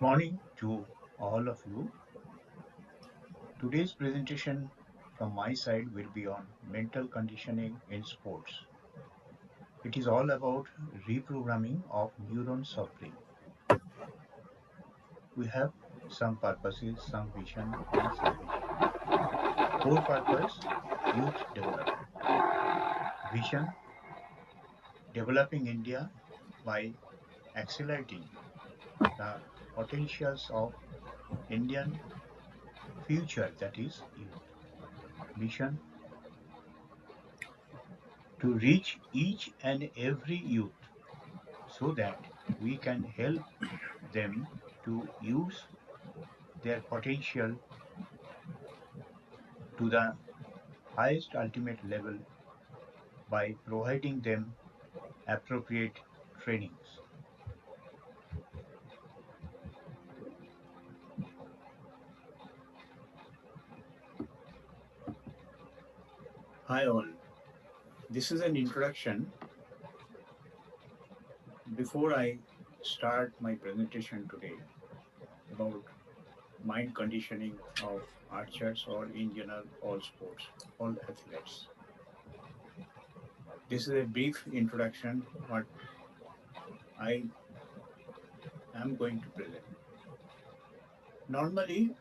Morning to all of you. Today's presentation from my side will be on mental conditioning in sports. It is all about reprogramming of neurons of brain. We have some purposes, some vision, and some mission. Core purpose: youth development. Vision: developing India by accelerating the potentials of Indian future, that is youth. Mission: to reach each and every youth so that we can help them to use their potential to the highest ultimate level by providing them appropriate trainings. Hi all, this is an introduction. Before I start my presentation today about mind conditioning of archers or in general all sports, all athletes. This is a brief introduction what I am going to present. Normally,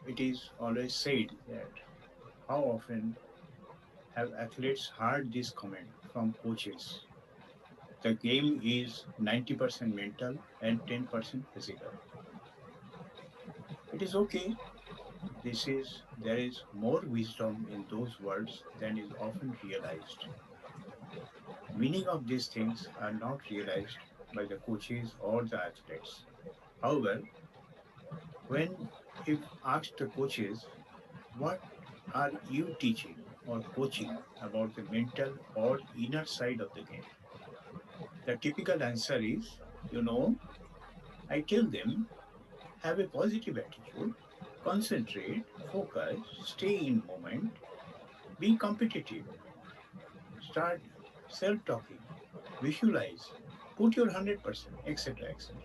it is always said that how often have athletes heard this comment from coaches? The game is 90% mental and 10% physical. It is okay. There is more wisdom in those words than is often realized. Meaning of these things are not realized by the coaches or the athletes. However, when if asked the coaches, what are you teaching or coaching about the mental or inner side of the game? The typical answer is, I tell them, have a positive attitude, concentrate, focus, stay in moment, be competitive, start self talking, visualize, put your 100%, etc. etc.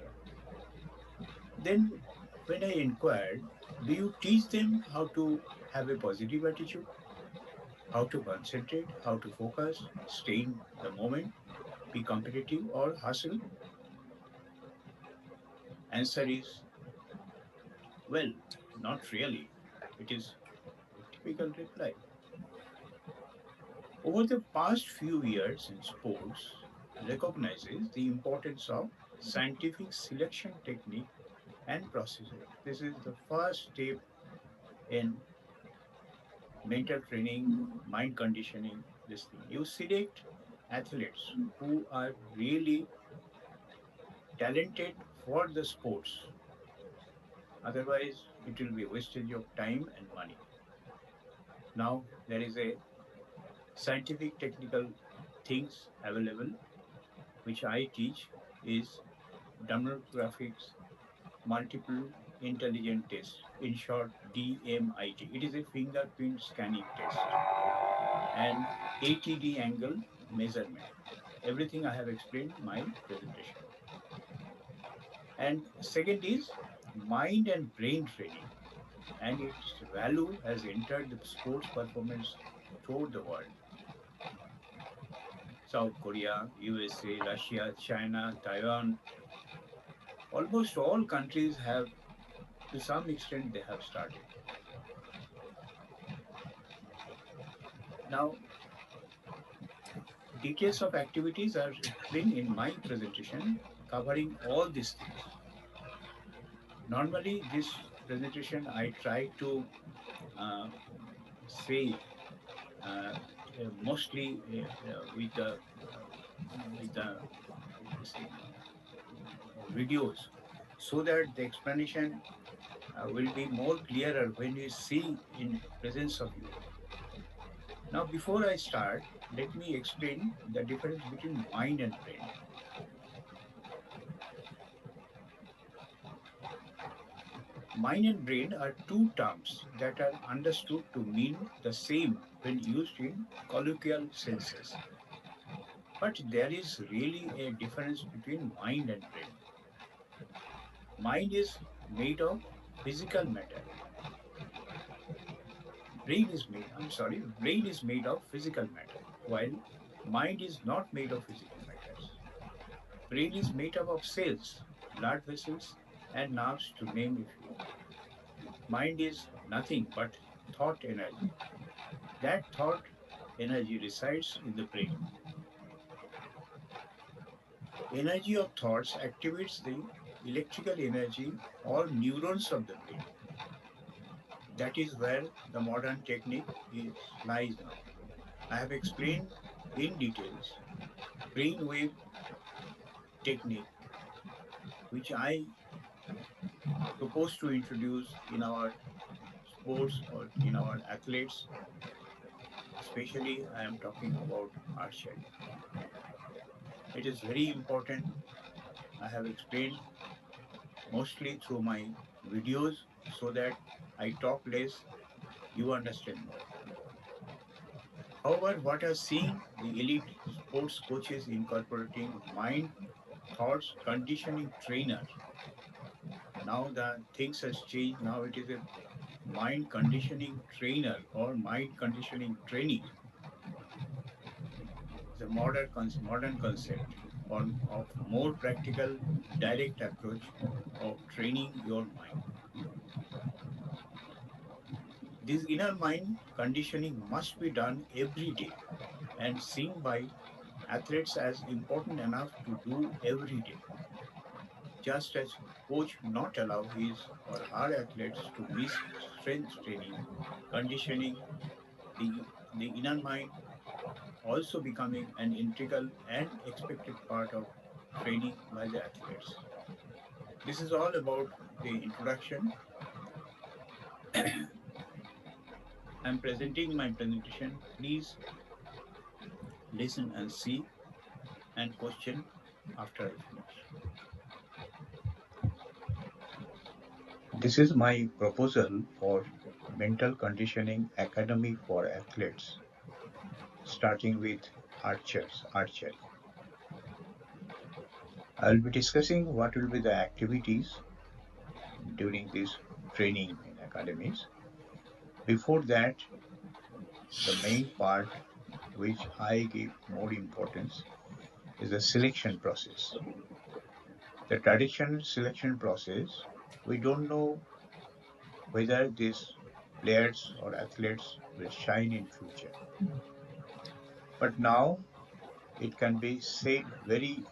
Then, when I inquired, do you teach them how to have a positive attitude, how to concentrate, how to focus, stay in the moment, be competitive, or hustle? Answer is, well, not really. It is a typical reply. Over the past few years in sports, recognizes the importance of scientific selection technique and procedure. This is the first step in mental training, mind conditioning, this thing. You select athletes who are really talented for the sports. Otherwise, it will be wastage of time and money. Now, there is a scientific technical things available which I teach is demographics multiple intelligent test, in short DMIT. It is a fingerprint scanning test and ATD angle measurement. Everything I have explained in my presentation. And second is mind and brain training, and its value has entered the sports performance throughout the world. South Korea, USA, Russia, China, Taiwan, almost all countries have, to some extent, they have started. Now, details of activities are explained in my presentation covering all these things. Normally, this presentation I try to uh, say mostly with the this thing, videos, so that the explanation will be more clearer when you see in presence of you. Now, before I start, let me explain the difference between mind and brain. Mind and brain are two terms that are understood to mean the same when used in colloquial senses. But there is really a difference between mind and brain. Mind is made of physical matter. Brain is made of physical matter, while mind is not made of physical matters. Brain is made up of cells, blood vessels, and nerves, to name a few. Mind is nothing but thought energy. That thought energy resides in the brain. Energy of thoughts activates the electrical energy or neurons of the brain. That is where the modern technique lies now. I have explained in details brainwave technique, which I propose to introduce in our sports or in our athletes. Especially, I am talking about archery. It is very important. I have explained mostly through my videos so that I talk less, you understand more. However, what I've seen the elite sports coaches incorporating mind, thoughts, conditioning trainer. Now the things has changed. Now it is a mind conditioning trainer or mind conditioning trainee. It's a modern concept on of more practical, direct approach of training your mind. This inner mind conditioning must be done every day and seen by athletes as important enough to do every day. Just as coach not allow his or her athletes to miss strength training, conditioning, the, the inner mind also becoming an integral and expected part of training by the athletes. This is all about the introduction. I'm presenting my presentation. Please listen and see and question after I finish. This is my proposal for mental conditioning academy for athletes, starting with archery. I will be discussing what will be the activities during this training in academies. Before that, the main part which I give more importance is the selection process. The traditional selection process, we don't know whether these players or athletes will shine in future. But now it can be said very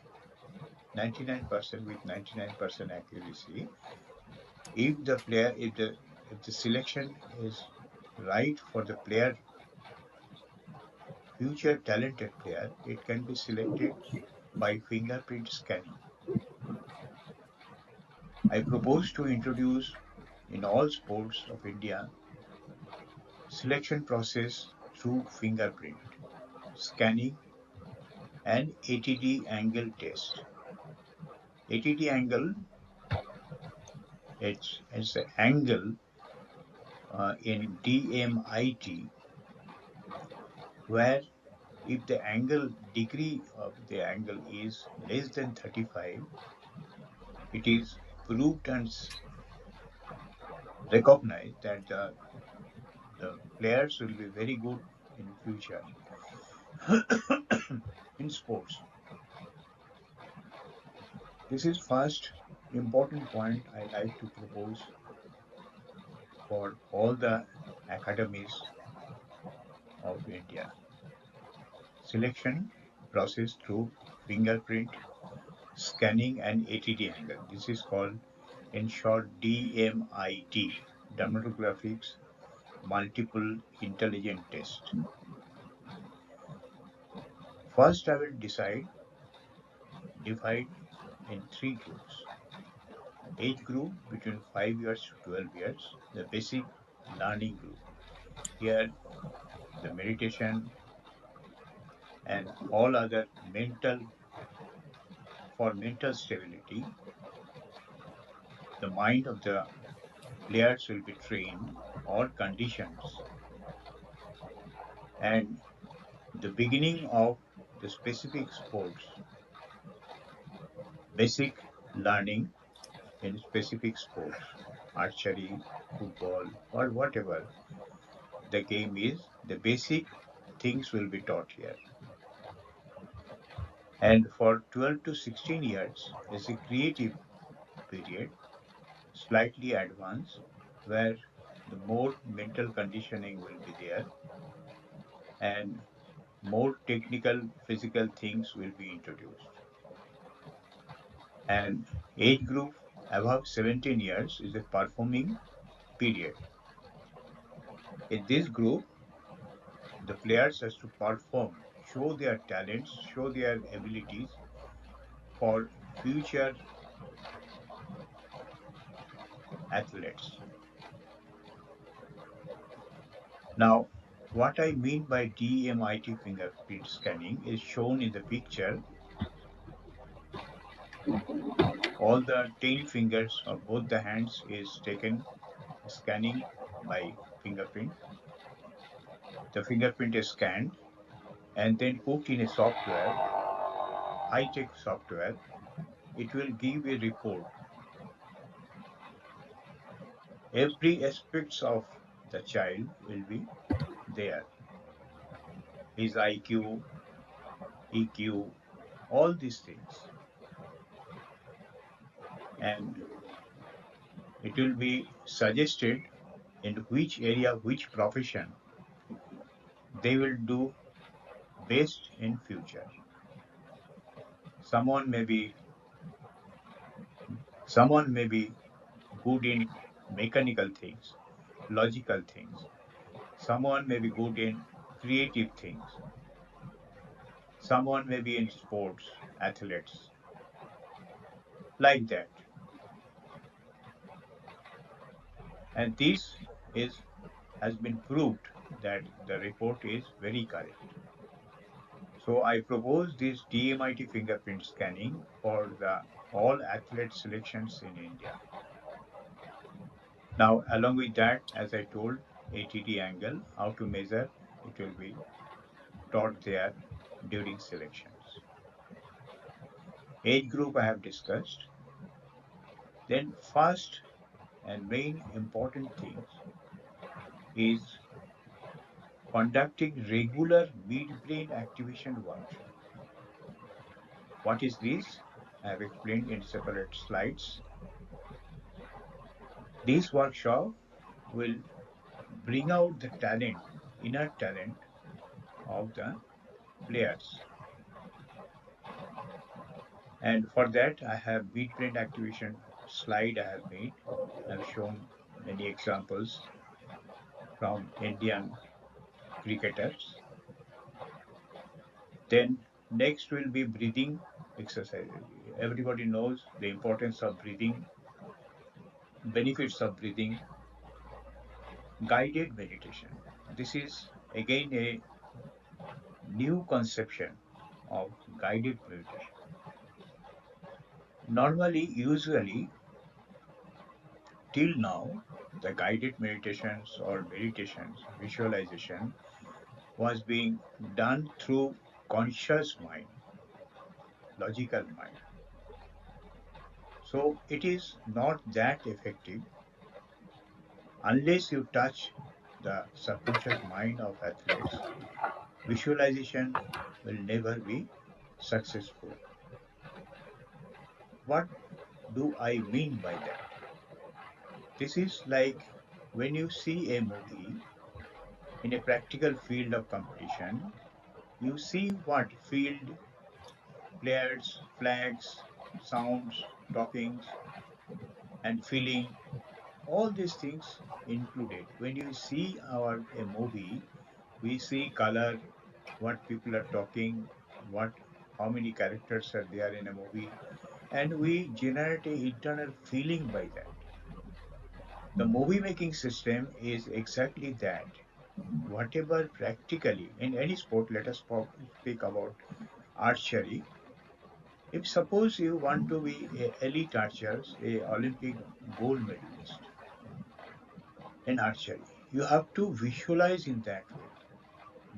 99% with 99% accuracy. If the player, if the selection is right for the player, future talented player, it can be selected by fingerprint scanning. I propose to introduce in all sports of India selection process through fingerprint scanning and ATD angle test. ATD angle, it's an angle in DMIT where if the angle degree of the angle is less than 35, it is proved and recognized that the players will be very good in future in sports. This is first important point I like to propose for all the academies of India. Selection process through fingerprint scanning and ATD angle. This is called in short DMIT, dermatographics multiple intelligent test. First I will divide in three groups. Age group between 5 years to 12 years, the basic learning group. Here the meditation and all other mental stability, the mind of the players will be trained or conditions, and the beginning of the specific sports, basic learning, in specific sports, archery, football, or whatever the game is, the basic things will be taught here. And for 12 to 16 years is a creative period, slightly advanced, where the more mental conditioning will be there and more technical physical things will be introduced. And age group above 17 years is a performing period. In this group, the players has to perform, show their talents, show their abilities for future athletes. Now, what I mean by DMIT fingerprint scanning is shown in the picture. All the 10 fingers of both the hands is taken scanning by fingerprint. The fingerprint is scanned and then put in a software, high-tech software. It will give a report. Every aspects of the child will be there. His IQ, EQ, all these things. And it will be suggested in which area, which profession they will do best in future. Someone may be someone may be good in mechanical things, logical things. Someone may be good in creative things. Someone may be in sports, athletes, like that. And this is has been proved that the report is very correct. So I propose this DMIT fingerprint scanning for the all athlete selections in India. Now, along with that, as I told, ATD angle, how to measure, it will be taught there during selections. Age group I have discussed. Then first and main important things is conducting regular midbrain activation workshop. What is this? I have explained in separate slides. This workshop will bring out the talent, inner talent of the players. And for that, I have midbrain activation slide I have made. I've shown many examples from Indian cricketers. Then next will be breathing exercise. Everybody knows the importance of breathing, benefits of breathing, guided meditation. This is again a new conception of guided meditation. Normally, usually, till now, the guided meditations or meditations, visualization was being done through conscious mind, logical mind. So it is not that effective unless you touch the subconscious mind of athletes. Visualization will never be successful. What do I mean by that? This is like when you see a movie in a practical field of competition, you see what field, players, flags, sounds, talkings, and feeling, all these things included. When you see a movie, we see color, what people are talking, what how many characters are there in a movie, and we generate a internal feeling by that. The movie making system is exactly that. Whatever practically in any sport, let us speak about archery. If suppose you want to be a elite archer, a Olympic gold medalist in archery, you have to visualize in that way.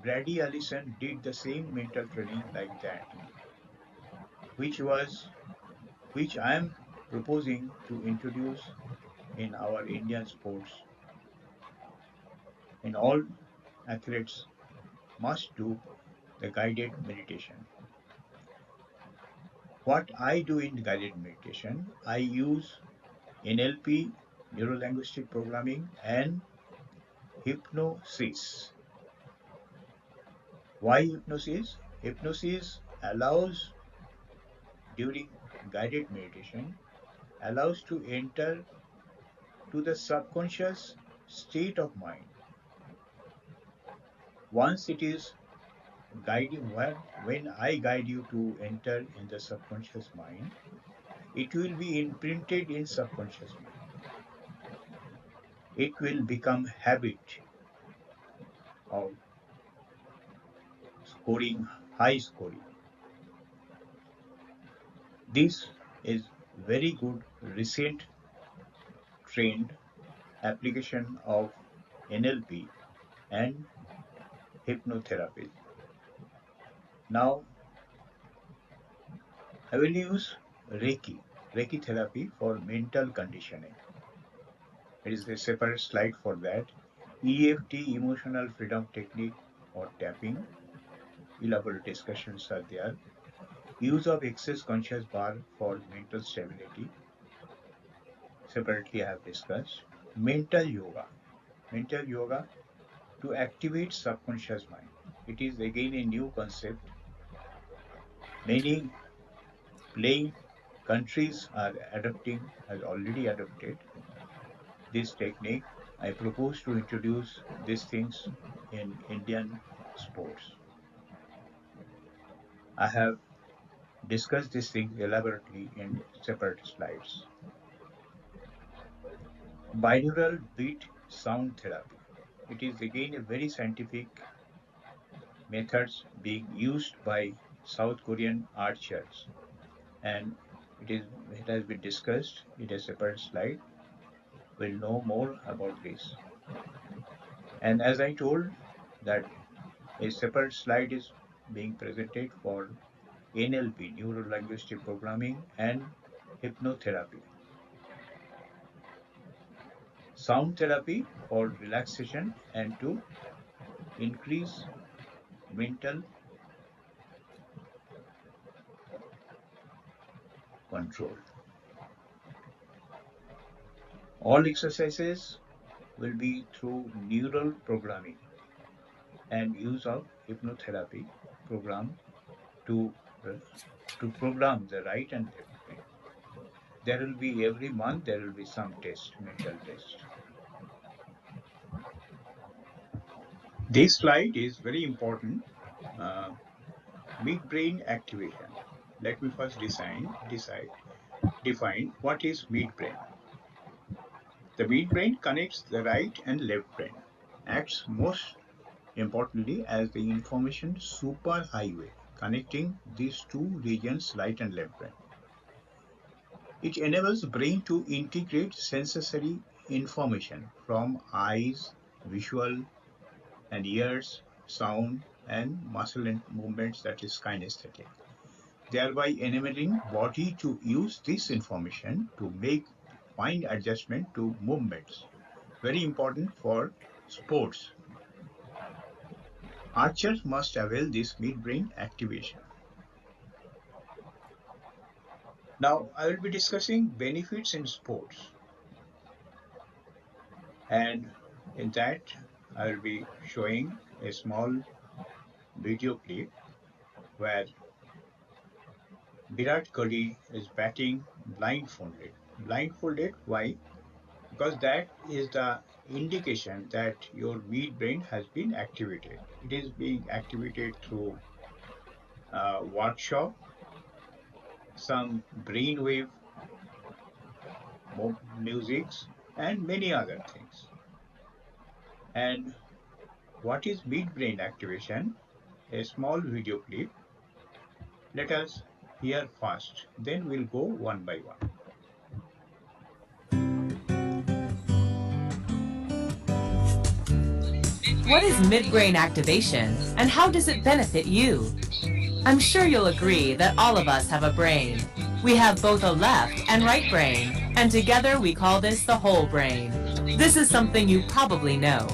Brady Allison did the same mental training like that, which was which I am proposing to introduce in our Indian sports, and all athletes must do the guided meditation. What I do in guided meditation, I use NLP, neuro linguistic programming, and hypnosis. Why hypnosis? Hypnosis allows, during guided meditation, allows to enter to the subconscious state of mind. Once it is guiding, when I guide you to enter in the subconscious mind, it will be imprinted in subconscious mind. It will become habit of scoring, high scoring. This is very good recent trend application of NLP and hypnotherapy. Now I will use Reiki therapy for mental conditioning. It is a separate slide for that. EFT, emotional freedom technique, or tapping. Elaborate discussions are there. Use of access conscious bar for mental stability. Separately I have discussed. Mental yoga to activate subconscious mind. It is again a new concept. Many playing countries are adopting, has already adopted this technique. I propose to introduce these things in Indian sports. I have discussed these things elaborately in separate slides. Binaural beat sound therapy. It is again a very scientific methods being used by South Korean archers, and it has been discussed in a separate slide. We'll know more about this. And as I told that a separate slide is being presented for NLP, neuro linguistic programming, and hypnotherapy. Sound therapy for relaxation and to increase mental control. All exercises will be through neural programming and use of hypnotherapy program to program the right and left brain. There will be every month there will be some test, mental test. This slide is very important. Midbrain activation. Let me first define what is midbrain. The midbrain connects the right and left brain, acts most importantly as the information superhighway connecting these two regions, right and left brain. It enables brain to integrate sensory information from eyes, visual, and ears, sound, and muscle and movements, that is kinesthetic, thereby enabling body to use this information to make fine adjustment to movements. Very important for sports. Archers must avail this midbrain activation. Now, I will be discussing benefits in sports. And in that, I will be showing a small video clip where Virat Kohli is batting blindfolded. Blindfolded, why? Because that is the indication that your midbrain has been activated. It is being activated through workshop, some brainwave musics, and many other things. And what is midbrain activation? A small video clip. Let us hear first, then we'll go one by one. What is midbrain activation and how does it benefit you? I'm sure you'll agree that all of us have a brain. We have both a left and right brain, and together we call this the whole brain. This is something you probably know.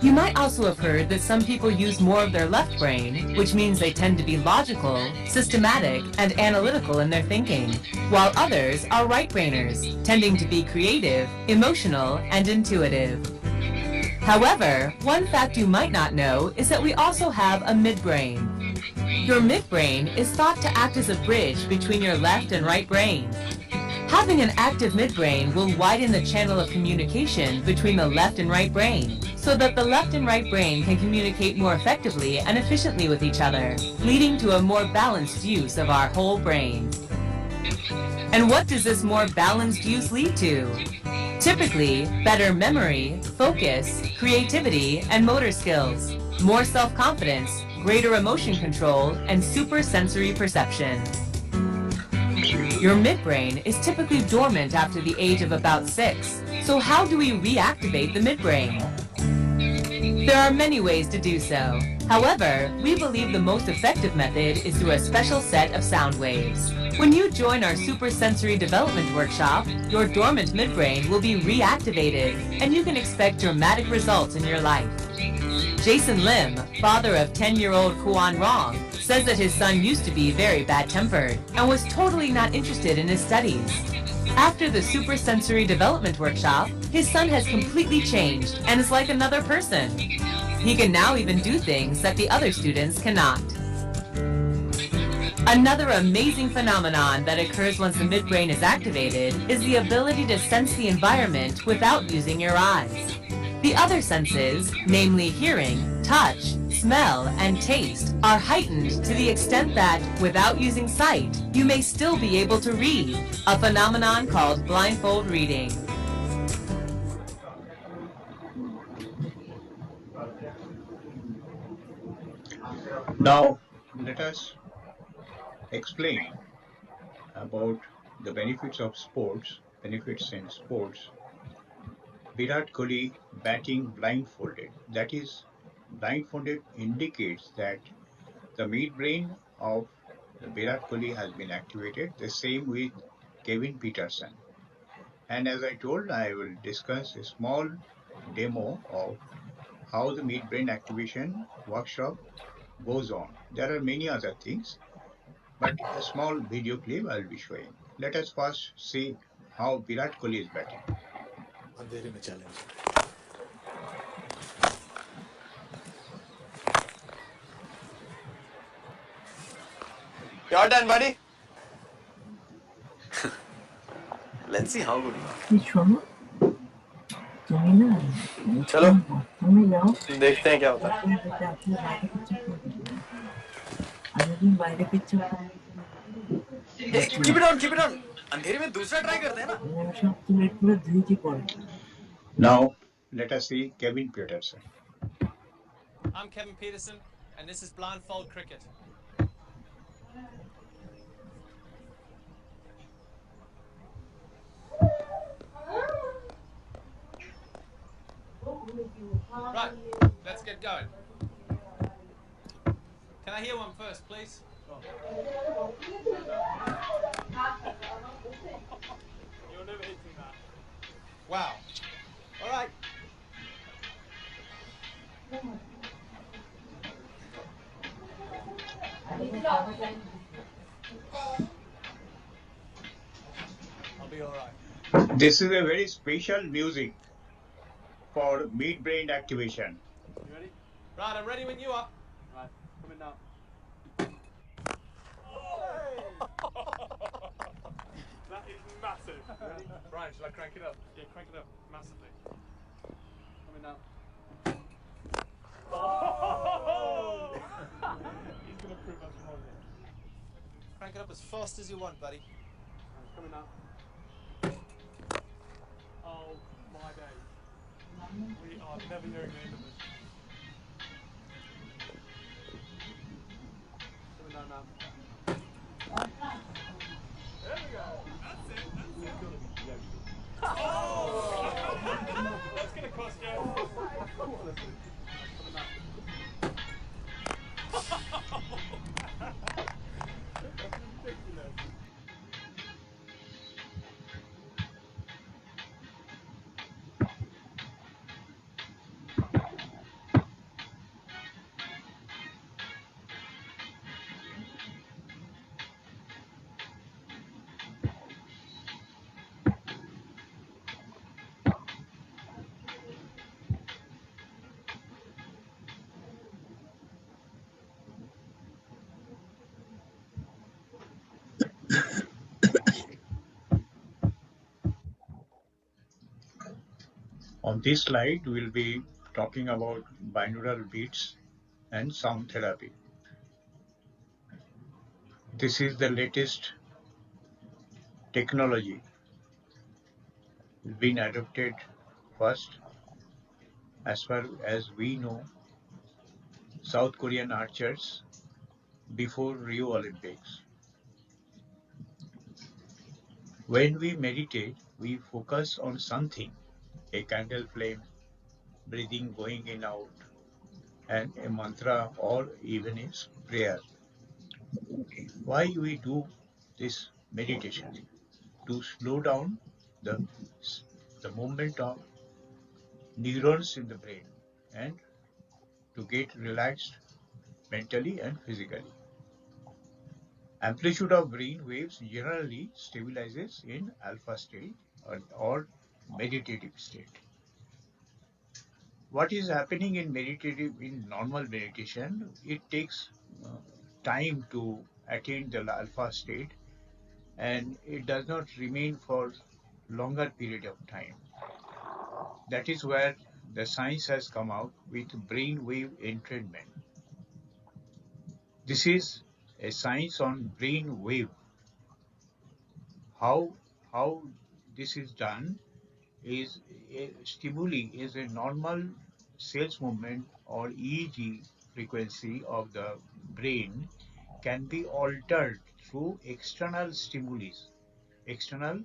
You might also have heard that some people use more of their left brain, which means they tend to be logical, systematic, and analytical in their thinking, while others are right-brainers, tending to be creative, emotional, and intuitive. However, one fact you might not know is that we also have a midbrain. Your midbrain is thought to act as a bridge between your left and right brain. Having an active midbrain will widen the channel of communication between the left and right brain, so that the left and right brain can communicate more effectively and efficiently with each other, leading to a more balanced use of our whole brain. And what does this more balanced use lead to? Typically, better memory, focus, creativity, and motor skills, more self-confidence, greater emotion control, and supersensory perception. Your midbrain is typically dormant after the age of about 6, so how do we reactivate the midbrain? There are many ways to do so. However, we believe the most effective method is through a special set of sound waves. When you join our Supersensory Development Workshop, your dormant midbrain will be reactivated, and you can expect dramatic results in your life. Jason Lim, father of 10-year-old Kuan Rong, says that his son used to be very bad-tempered and was totally not interested in his studies. After the Supersensory Development Workshop, his son has completely changed and is like another person. He can now even do things that the other students cannot. Another amazing phenomenon that occurs once the midbrain is activated is the ability to sense the environment without using your eyes. The other senses, namely hearing, touch, smell, and taste, are heightened to the extent that, without using sight, you may still be able to read, a phenomenon called blindfold reading. Now, let us explain about the benefits of sports, benefits in sports. Virat Kohli batting blindfolded. That is, blindfolded indicates that the midbrain of Virat Kohli has been activated. The same with Kevin Peterson. And as I told, I will discuss a small demo of how the midbrain activation workshop goes on. There are many other things, but a small video clip I will be showing. Let us first see how Virat Kohli is batting. अंधेरे में challenge You're done, buddy. Let's see how good you शोनो तुम्हें ना चलो। तुम्हें जाओ are. देखते हैं क्या होता है। तुम बच्चे अपने बारे पिक्चर कर दो अरे तुम बारे picture Keep it on, keep it on. अंधेरे में दूसरा ट्राई करते हैं ना। मैं सब तुम्हें पूरा धुई की पड़ Now, let us see Kevin Peterson. I'm Kevin Peterson, and this is Blindfold Cricket. Right, let's get going. Can I hear one first, please? You're never hitting that. Wow. All right. I'll be all right. This is a very special music for midbrain activation. You ready? Right, I'm ready when you are. Right, coming now. That is massive. Ready? Brian, shall I crank it up? Yeah, crank it up massively. Coming now. Oh! He's gonna prove us wrong here. Crank it up as fast as you want, buddy. Coming now. Oh my days. We are never nearing the end of this. Coming down now. There we go. That's it. That's it. Oh! That's gonna cost you. Coming now. That's ridiculous. On this slide, we'll be talking about binaural beats and sound therapy. This is the latest technology being adopted first, as far as we know, South Korean archers before Rio Olympics. When we meditate, we focus on something, a candle flame, breathing going in out, and a mantra or even a prayer. Why we do this meditation? To slow down the, the movement of neurons in the brain and to get relaxed mentally and physically. Amplitude of brain waves generally stabilizes in alpha state or meditative state. What is happening in normal meditation? It takes time to attain the alpha state, and it does not remain for longer period of time. That is where the science has come out with brain wave entrainment. This is a science on brain wave. How this is done is a stimuli is a normal cells movement or EEG frequency of the brain can be altered through external stimuli, external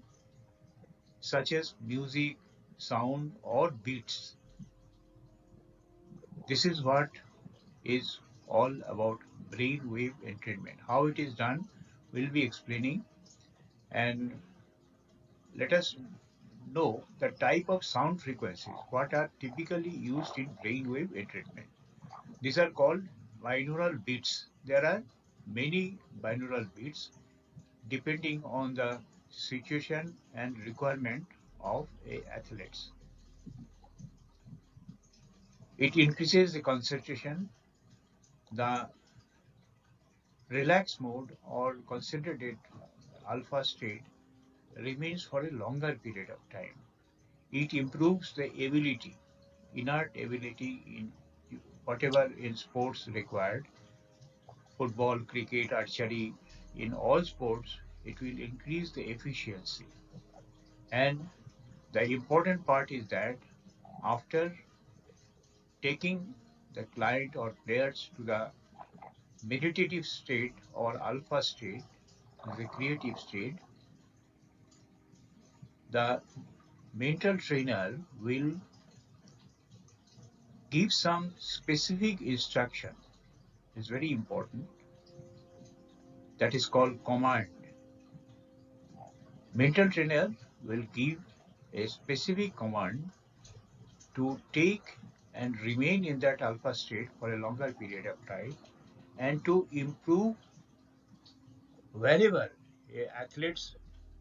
such as music, sound, or beats. This is what is all about brainwave entrainment. How it is done, we'll be explaining, and let us know the type of sound frequencies what are typically used in brainwave entrainment. These are called binaural beats. There are many binaural beats depending on the situation and requirement of a athletes. It increases the concentration, the relaxed mode or concentrated alpha state remains for a longer period of time. It improves the ability, inert ability in whatever in sports required, football, cricket, archery, in all sports, it will increase the efficiency. And the important part is that after taking the client or players to the meditative state or alpha state, the creative state, the mental trainer will give some specific instruction. It's very important. That is called command. Mental trainer will give a specific command to take and remain in that alpha state for a longer period of time and to improve wherever a athlete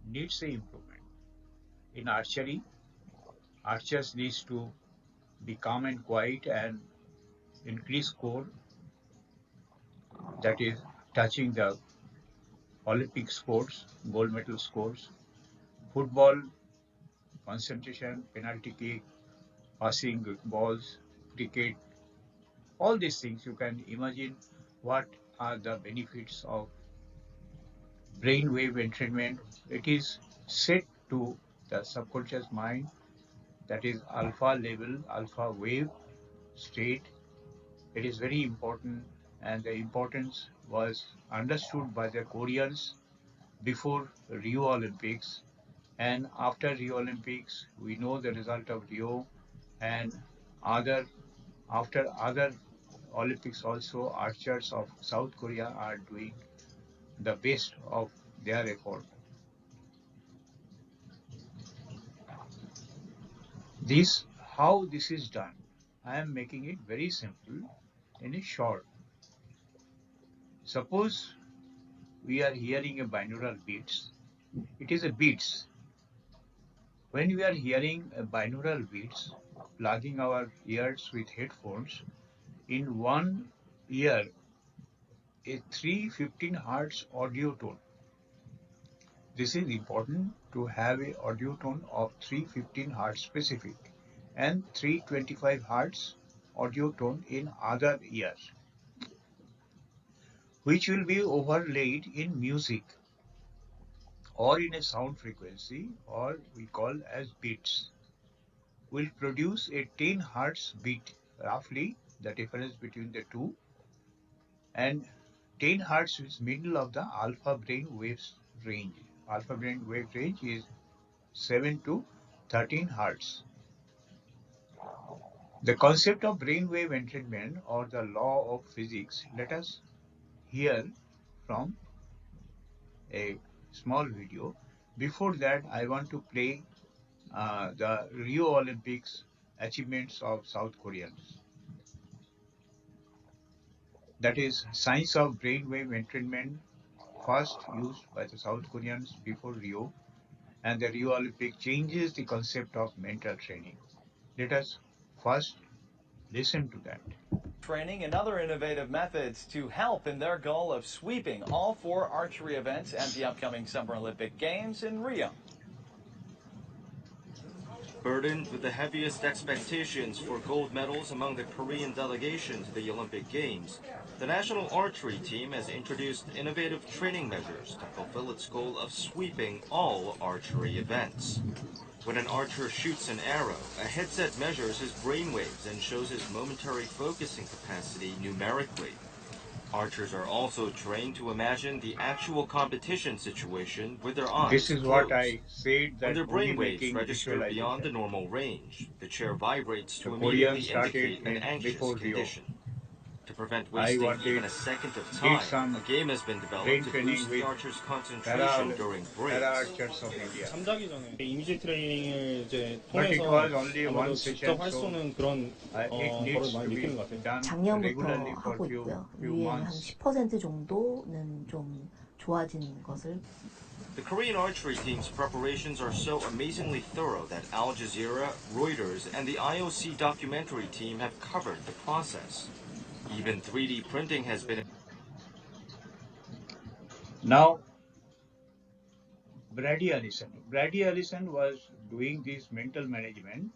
needs a improvement. In archery, archers needs to be calm and quiet and increase score, that is touching the Olympic scores, gold medal scores. Football, concentration, penalty kick, passing balls, cricket, all these things you can imagine what are the benefits of brainwave entrainment. It is set to the subconscious mind, that is alpha level, alpha wave state. It is very important, and the importance was understood by the Koreans before Rio Olympics. And after Rio Olympics, we know the result of Rio and after other Olympics also, archers of South Korea are doing the best of their effort. This, how this is done, I am making it very simple and a short. Suppose we are hearing a binaural beats. It is a beats. When we are hearing a binaural beats, plugging our ears with headphones, in one ear a 315 hertz audio tone. This is important to have a audio tone of 315 hertz specific, and 325 Hz audio tone in other ear, which will be overlaid in music or in a sound frequency, or we call as beats, will produce a 10 Hz beat, roughly the difference between the two, and 10 Hz is middle of the alpha brain waves range. Alpha brain wave range is 7 to 13 Hz. The concept of brainwave entrainment or the law of physics, let us hear from a small video. Before that, I want to play the Rio Olympics achievements of South Koreans. That is science of brainwave entrainment, first used by the South Koreans before Rio, and the Rio Olympic changes the concept of mental training. Let us first listen to that. Training and other innovative methods to help in their goal of sweeping all 4 archery events at the upcoming Summer Olympic Games in Rio. Burdened with the heaviest expectations for gold medals among the Korean delegation to the Olympic Games, the national archery team has introduced innovative training measures to fulfill its goal of sweeping all archery events. When an archer shoots an arrow, a headset measures his brainwaves and shows his momentary focusing capacity numerically. Archers are also trained to imagine the actual competition situation with their eyes This is closed. what I said, When that their movie brainwaves making register beyond the visualization. normal range, the chair vibrates The to Koreans immediately started indicate an anxious before Rio. condition. To prevent I wasting wanted even a second of did time, some a game has been developed brain to training boost with the archer's para concentration during breaks. archers of India. 잠자기 전에 이미지 트레이닝을 이제 But it 통해서 was only 아마도 one 직접 session, 할 수 so 없는 그런 it 거를 needs 많이 to be 느끼는 것 같아요. done 작년부터 regularly for 하고 few 있고요. few 위에 한 months. 10% 정도는 좀 좋아진 것을. The Korean archery team's preparations are so amazingly thorough that Al Jazeera, Reuters, and the IOC documentary team have covered the process. Even 3D printing has been Now, Brady Allison. Brady Allison was doing this mental management,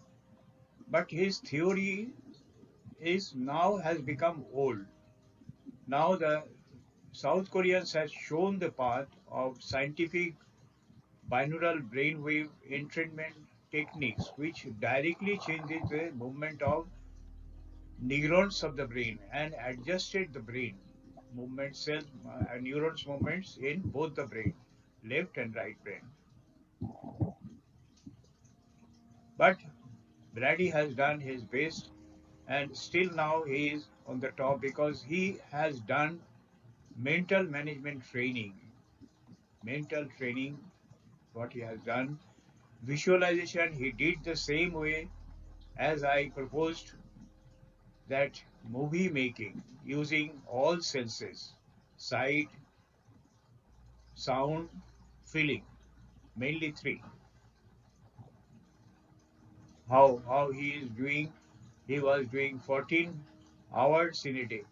but his theory is now has become old. Now the South Koreans has shown the path of scientific binaural brainwave entrainment techniques, which directly changes the movement of neurons of the brain and adjusted the brain movement cells neurons movements in both the brain, left and right brain. But Brady has done his best, and still now he is on the top because he has done mental management training. Mental training, what he has done. Visualization, he did the same way as I proposed, that movie making using all senses, sight, sound, feeling, mainly 3. How he is doing, he was doing 14 hours in a day.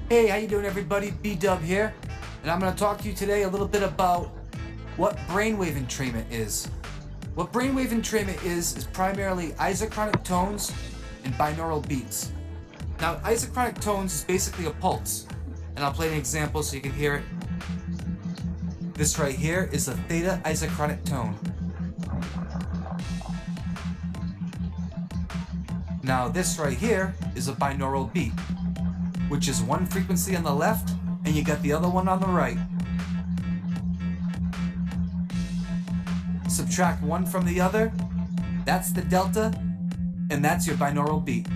Hey, how you doing everybody? B-Dub here, and I'm going to talk to you today a little bit about what brainwave entrainment is. What brainwave entrainment is primarily isochronic tones and binaural beats. Now, isochronic tones is basically a pulse, and I'll play an example so you can hear it. This right here is a theta isochronic tone. Now, this right here is a binaural beat, which is one frequency on the left, and you got the other one on the right. Subtract one from the other, that's the delta, and that's your binaural beat.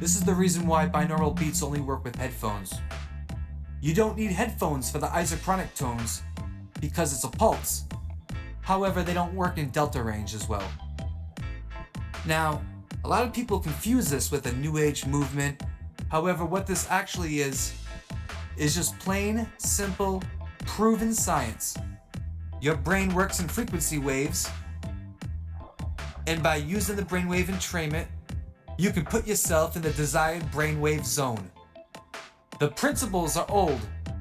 This is the reason why binaural beats only work with headphones. You don't need headphones for the isochronic tones because it's a pulse. However, they don't work in delta range as well. Now, a lot of people confuse this with a new age movement. However, what this actually is is just plain, simple, proven science. Your brain works in frequency waves, and by using the brainwave entrainment, you can put yourself in the desired brainwave zone. The principles are old,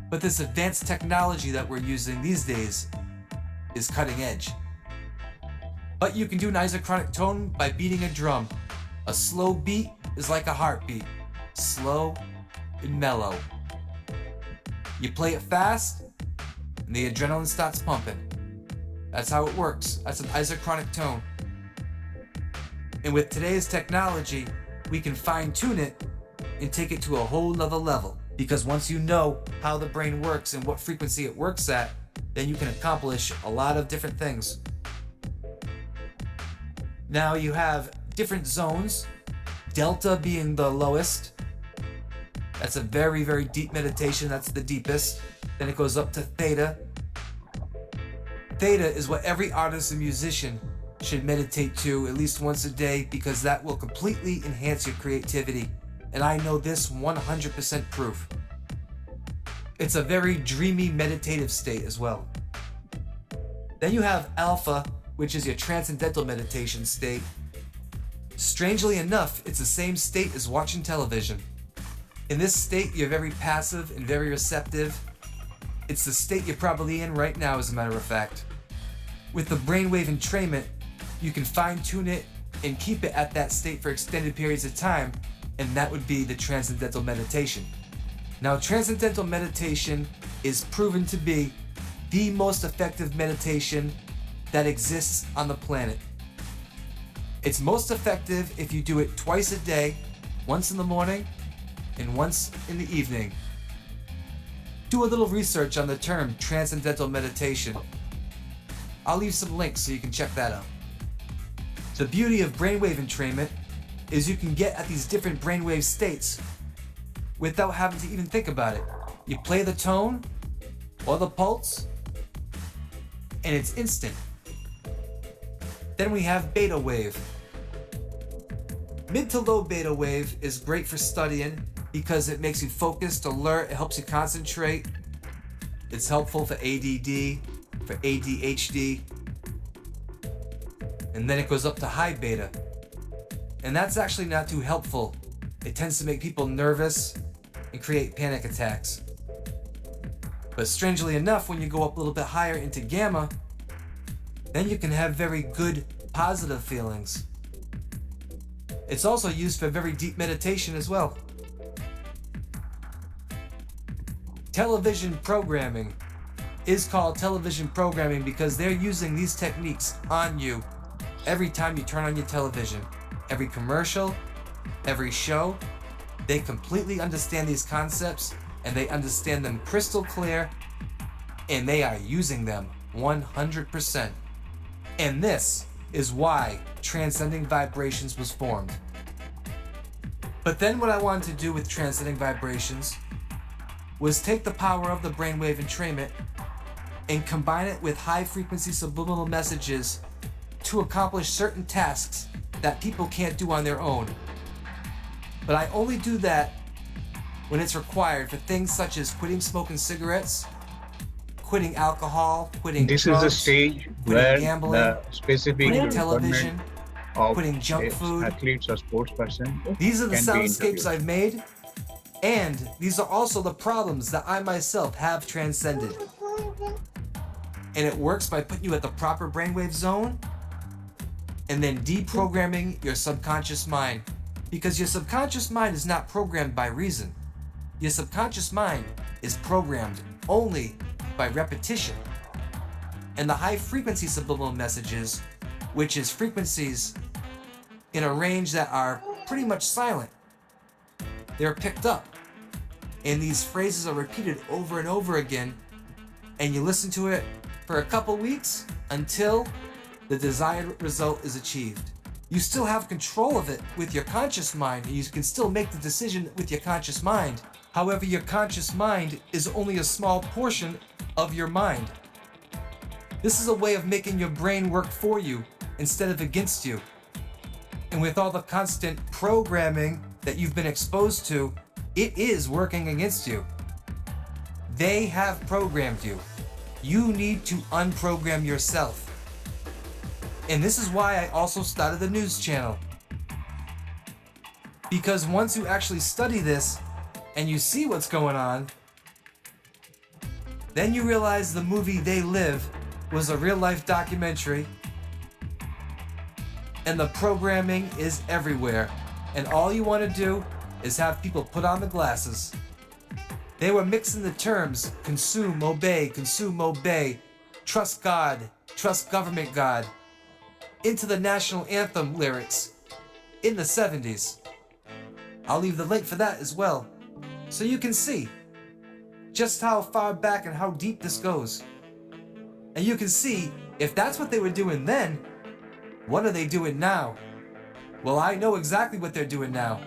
but this advanced technology that we're using these days is cutting edge. But you can do an isochronic tone by beating a drum. A slow beat is like a heartbeat, slow and mellow. You play it fast, and the adrenaline starts pumping. That's how it works. That's an isochronic tone. And with today's technology, we can fine-tune it and take it to a whole nother level. Because once you know how the brain works and what frequency it works at, then you can accomplish a lot of different things. Now you have different zones, delta being the lowest. That's a very, very deep meditation. That's the deepest. Then it goes up to theta. Theta is what every artist and musician should meditate to at least once a day, because that will completely enhance your creativity. And I know this 100% proof. It's a very dreamy meditative state as well. Then you have alpha, which is your transcendental meditation state. Strangely enough, it's the same state as watching television. In this state, you're very passive and very receptive. It's the state you're probably in right now, as a matter of fact. With the brainwave entrainment, you can fine-tune it and keep it at that state for extended periods of time, and that would be the transcendental meditation. Now, transcendental meditation is proven to be the most effective meditation that exists on the planet. It's most effective if you do it twice a day, once in the morning and once in the evening. Do a little research on the term transcendental meditation. I'll leave some links so you can check that out. The beauty of brainwave entrainment is you can get at these different brainwave states without having to even think about it. You play the tone or the pulse, and it's instant. Then we have beta wave. Mid to low beta wave is great for studying because it makes you focused, alert, it helps you concentrate. It's helpful for ADD, for ADHD. And then it goes up to high beta. And that's actually not too helpful. It tends to make people nervous and create panic attacks. But strangely enough, when you go up a little bit higher into gamma, then you can have very good positive feelings. It's also used for very deep meditation as well. Television programming is called television programming because they're using these techniques on you every time you turn on your television. Every commercial, every show, they completely understand these concepts and they understand them crystal clear, and they are using them 100%. And this is why Transcending Vibrations was formed. But then what I wanted to do with Transcending Vibrations was take the power of the brainwave entrainment and combine it with high frequency subliminal messages to accomplish certain tasks that people can't do on their own. But I only do that when it's required for things such as quitting smoking cigarettes, quitting alcohol, quitting This drugs, is the stage quitting where gambling, the specific quitting requirement television, of quitting junk food. athletes or sports person These are the can be soundscapes introduced. I've made, and these are also the problems that I myself have transcended. And it works by putting you at the proper brainwave zone and then deprogramming your subconscious mind. Because your subconscious mind is not programmed by reason. Your subconscious mind is programmed only by repetition. And the high frequency subliminal messages, which is frequencies in a range that are pretty much silent, they're picked up. And these phrases are repeated over and over again, and you listen to it for a couple weeks until the desired result is achieved. You still have control of it with your conscious mind, and you can still make the decision with your conscious mind. However, your conscious mind is only a small portion of your mind. This is a way of making your brain work for you instead of against you. And with all the constant programming that you've been exposed to, it is working against you. They have programmed you. You need to unprogram yourself. And this is why I also started a news channel. Because once you actually study this and you see what's going on, then you realize the movie They Live was a real-life documentary, and the programming is everywhere, and all you want to do is have people put on the glasses. They were mixing the terms consume, obey, trust God, trust government God, into the national anthem lyrics in the 70s. I'll leave the link for that as well, so you can see just how far back and how deep this goes. And you can see, if that's what they were doing then, what are they doing now? Well, I know exactly what they're doing now.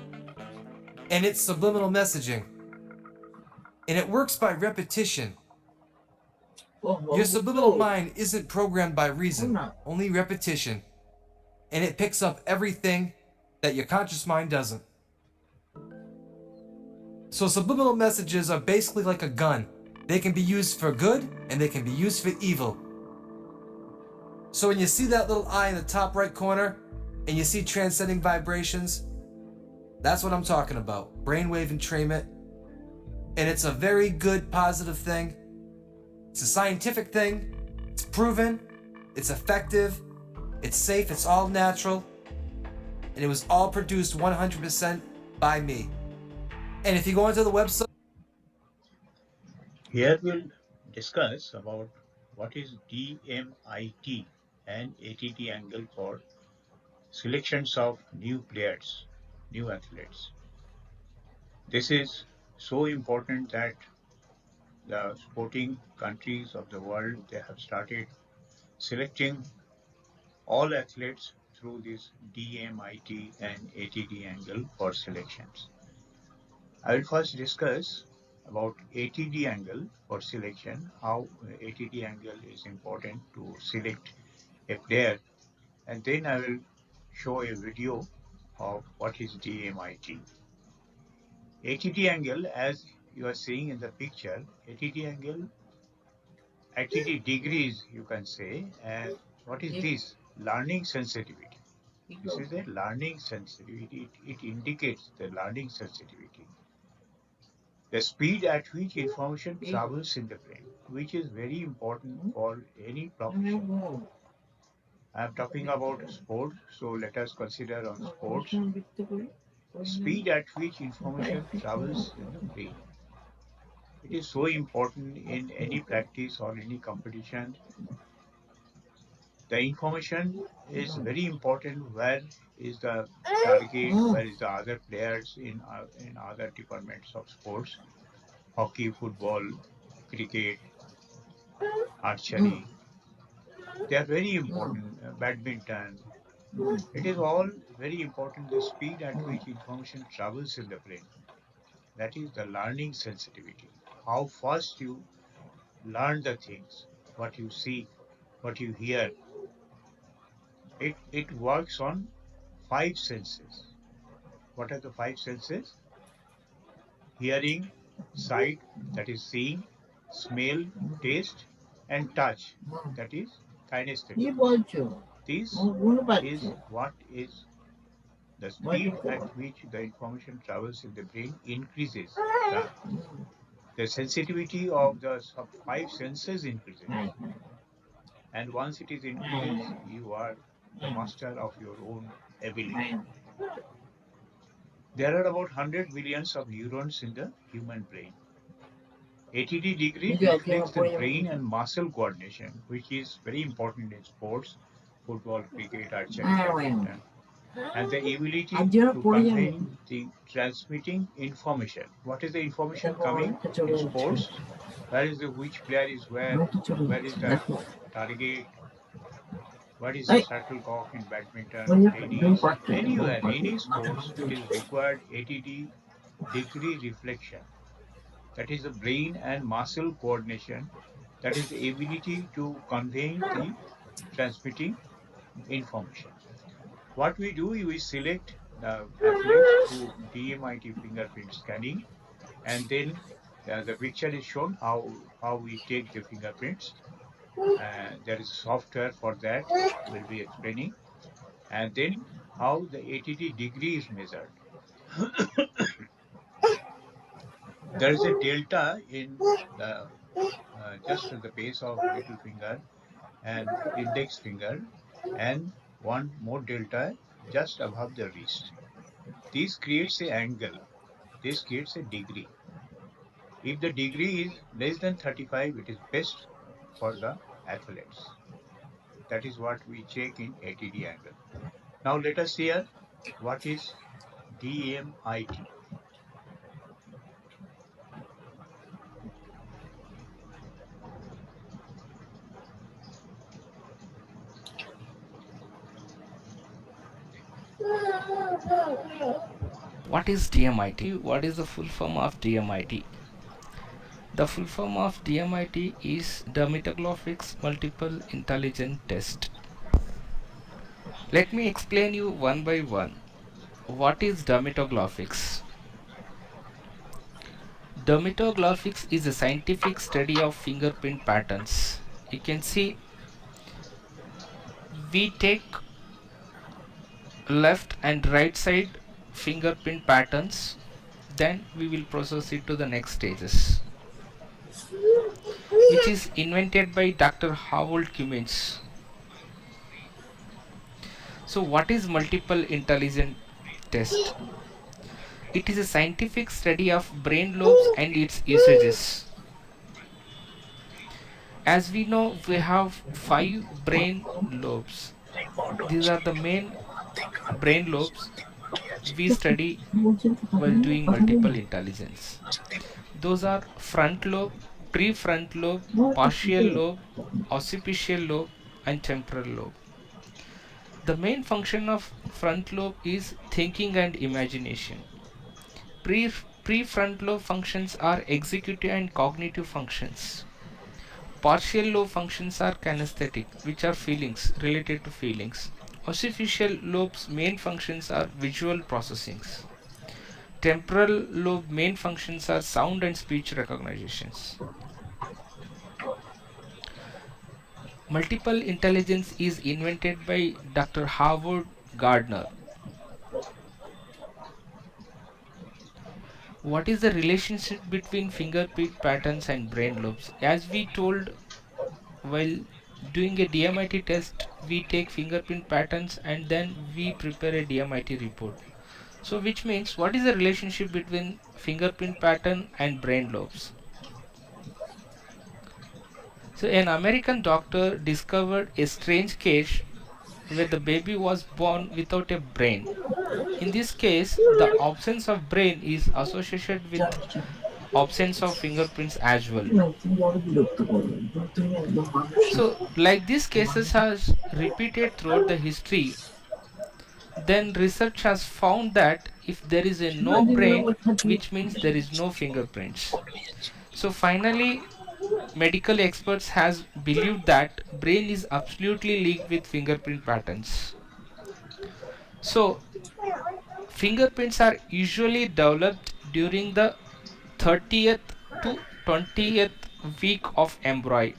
And it's subliminal messaging. And it works by repetition. Your subliminal mind isn't programmed by reason, only repetition. And it picks up everything that your conscious mind doesn't. So subliminal messages are basically like a gun. They can be used for good and they can be used for evil. So when you see that little eye in the top right corner and you see transcending vibrations, that's what I'm talking about. Brainwave entrainment. And it's a very good positive thing. It's a scientific thing. It's proven. It's effective. It's safe. It's all natural. And it was all produced 100% by me. And if you go onto the website, Here we'll discuss about what is DMIT and ATT angle for selections of new players, new athletes. This is so important that the sporting countries of the world, they have started selecting all athletes through this DMIT and ATT angle for selections. I will first discuss about ATT angle for selection, how ATT angle is important to select a player, and then I will show a video of what is DMIT. ATT angle, as you are seeing in the picture, ATT angle, ATT degrees you can say, and what is this? Learning sensitivity. This is a learning sensitivity. It indicates the learning sensitivity. The speed at which information travels in the brain, which is very important for any profession. I am talking about sports, so let us consider on sports. Speed at which information travels in the brain. It is so important in any practice or any competition. The information is very important. Where is the target? Where is the other players in other departments of sports? Hockey, football, cricket, archery. They are very important. Badminton. It is all very important. The speed at which information travels in the brain. That is the learning sensitivity. How fast you learn the things, what you see, what you hear. It works on 5 senses. What are the 5 senses? Hearing, sight, that is seeing, smell, taste, and touch, that is kinesthetic. This is what is the speed at which the information travels in the brain increases. The sensitivity of the 5 senses increases. And once it is increases, you are the master of your own ability. There are about 100 billions of neurons in the human brain. ATT degree reflects the brain and muscle coordination, which is very important in sports, football, cricket, archery, badminton, and the ability to convey the transmitting information. What is the information coming in sports? Where is the which player is where is the target? What is the shuttlecock in badminton, tennis, anywhere, any sports, it is required ATT degree reflection. That is the brain and muscle coordination. That is the ability to convey the transmitting information. What we do, we select the athletes through DMIT fingerprint scanning, and then The picture is shown how we take the fingerprints. There is software for that. We'll be explaining, and then how the ATD degree is measured. There is a delta in the just at the base of little finger and index finger, and one more delta just above the wrist. This creates a angle. This creates a degree. If the degree is less than 35, it is best for the athletes. That is what we check in ATD angle. Now let us hear what is DMIT. What is DMIT? What is the full form of DMIT? The full form of DMIT is Dermatographics Multiple Intelligence Test. Let me explain you one by one. What is dermatographics? Dermatographics is a scientific study of fingerprint patterns. You can see we take left and right side fingerprint patterns, then we will process it to the next stages, which is invented by Dr. Harold Cummins. So what is multiple intelligence test? It is a scientific study of brain lobes and its usages. As we know, we have 5 brain lobes. These are the main brain lobes we study while doing multiple intelligence. Those are front lobe, prefrontal lobe, partial lobe, occipital lobe, and temporal lobe. The main function of front lobe is thinking and imagination. Prefrontal lobe functions are executive and cognitive functions. Partial lobe functions are kinesthetic, which are feelings, related to feelings. Occipital lobe's main functions are visual processings. Temporal lobe main functions are sound and speech recognitions. Multiple intelligence is invented by Dr. Howard Gardner. What is the relationship between fingerprint patterns and brain lobes? As we told while doing a DMIT test, we take fingerprint patterns and then we prepare a DMIT report. So which means, what is the relationship between fingerprint pattern and brain lobes? So an American doctor discovered a strange case where the baby was born without a brain. In this case, the absence of brain is associated with absence of fingerprints as well. So like these cases has repeated throughout the history, then research has found that if there is a no brain, which means there is no fingerprints. So finally, medical experts has believed that brain is absolutely linked with fingerprint patterns. So fingerprints are usually developed during the 30th to 20th week of embryo.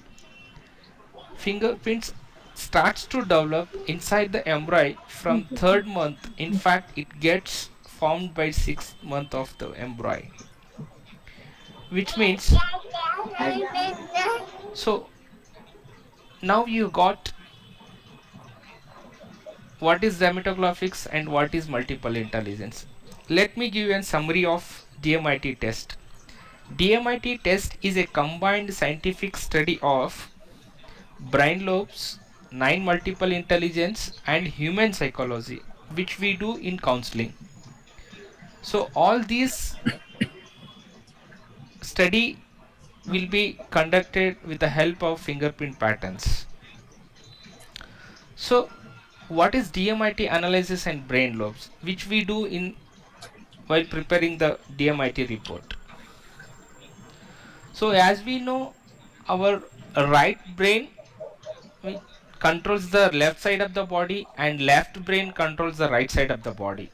Fingerprints starts to develop inside the embryo from 3rd month. In fact, it gets formed by 6th month of the embryo, which means, so now you got what is dermatographics and what is multiple intelligence. Let me give you a summary of DMIT test. DMIT test is a combined scientific study of brain lobes, 9 multiple intelligence, and human psychology, which we do in counseling. So all these study will be conducted with the help of fingerprint patterns. So what is DMIT analysis and brain lobes, which we do in while preparing the DMIT report. So as we know, our right brain controls the left side of the body and left brain controls the right side of the body,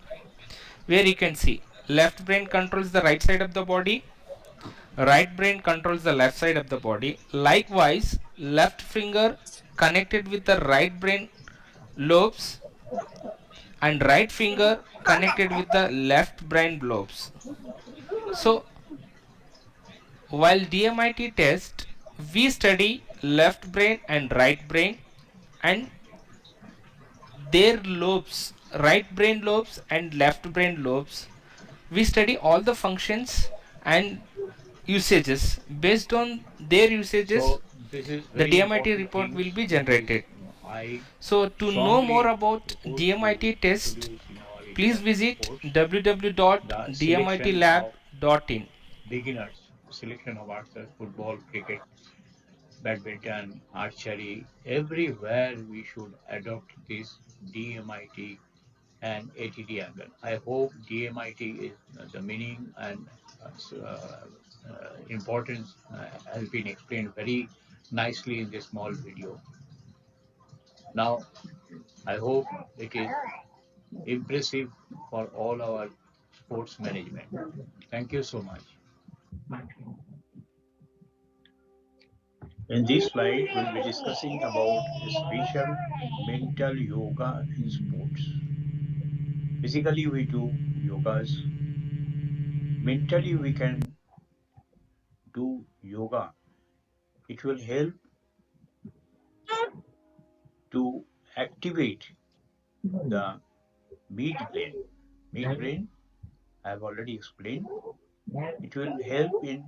where you can see left brain controls the right side of the body, Right brain controls the left side of the body. Likewise, left finger connected with the right brain lobes and right finger connected with the left brain lobes. So while DMIT test, we study left brain and right brain and their lobes, right brain lobes and left brain lobes. We study all the functions and usages. Based on their usages, So this is the very DMIT important report will things be which is generated. I So to know more strongly about propose to DMIT test, introduce in our please Indian visit sports the selection of www.dmitlab.in. beginners, selection of archers, football, cricket, badminton, archery. Everywhere we should adopt this DMIT and ATD angle. I hope DMIT is the meaning and importance has been explained very nicely in this small video. Now, I hope it is impressive for all our sports management. Thank you so much. In this slide, we'll be discussing about special mental yoga in sports. Physically, we do yogas. Mentally, we can do yoga. It will help to activate the midbrain. Midbrain, I have already explained. It will help in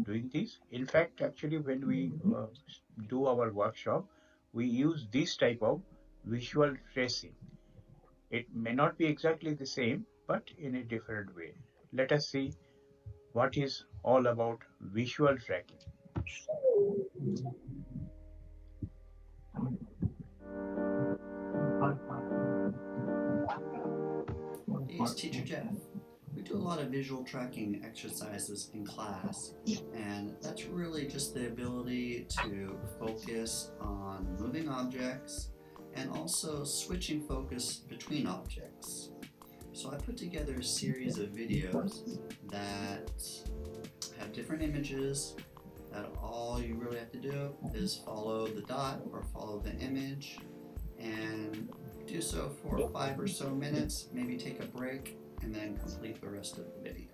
doing this. In fact, actually, when we do our workshop, we use this type of visual tracing. It may not be exactly the same, but in a different way. Let us see what is all about visual tracking. Hey, it's Teacher Jeff. We do a lot of visual tracking exercises in class, and that's really just the ability to focus on moving objects and also switching focus between objects. So I put together a series of videos that have different images that all you really have to do is follow the dot or follow the image and do so for 5 or so minutes, maybe take a break, and then complete the rest of the video.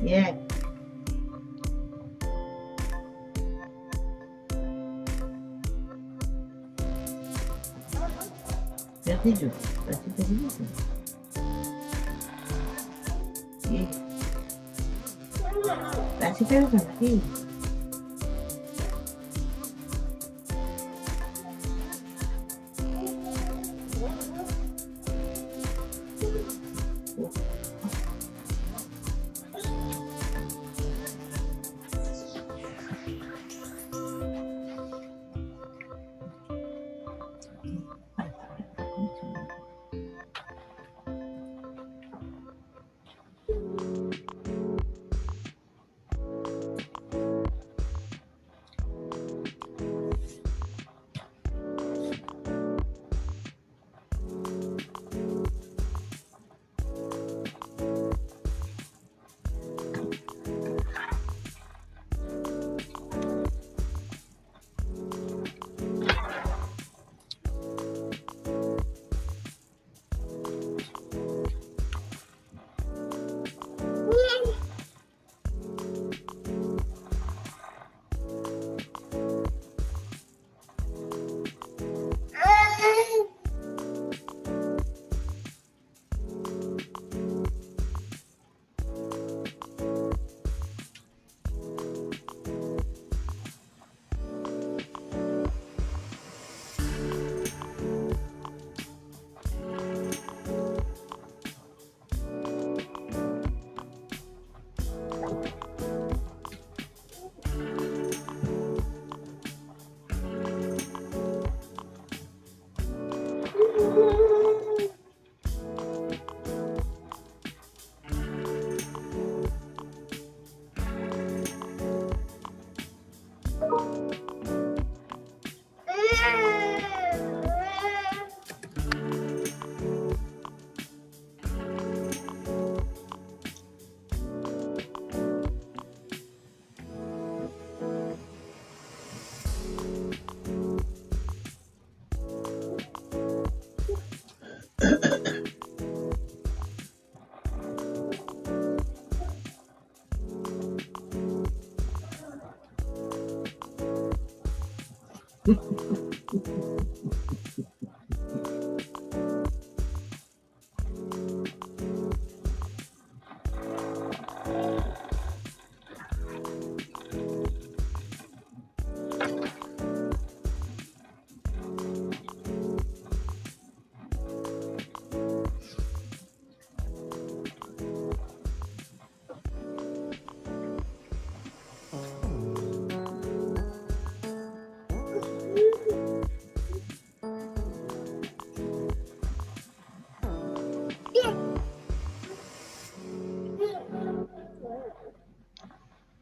Yeah. Sencillo, así sencillo. Sí. Así pero sencillo.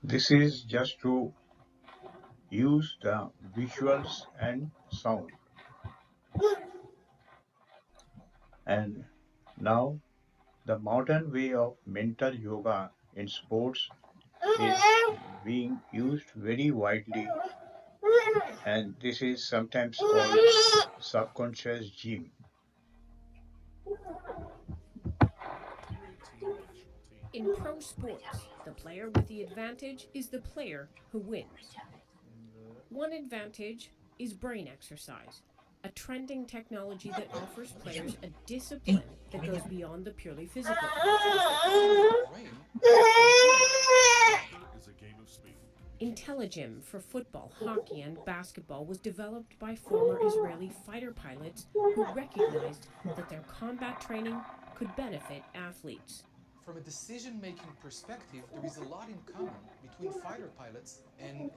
This is just to use the visuals and sound. And now the modern way of mental yoga in sports is being used very widely, and this is sometimes called subconscious gym. In pro sports, the player with the advantage is the player who wins. One advantage is brain exercise, a trending technology that offers players a discipline that goes beyond the purely physical. IntelliGym for football, hockey, and basketball was developed by former Israeli fighter pilots who recognized that their combat training could benefit athletes. from a decision-making perspective, there is a lot in common between fighter pilots and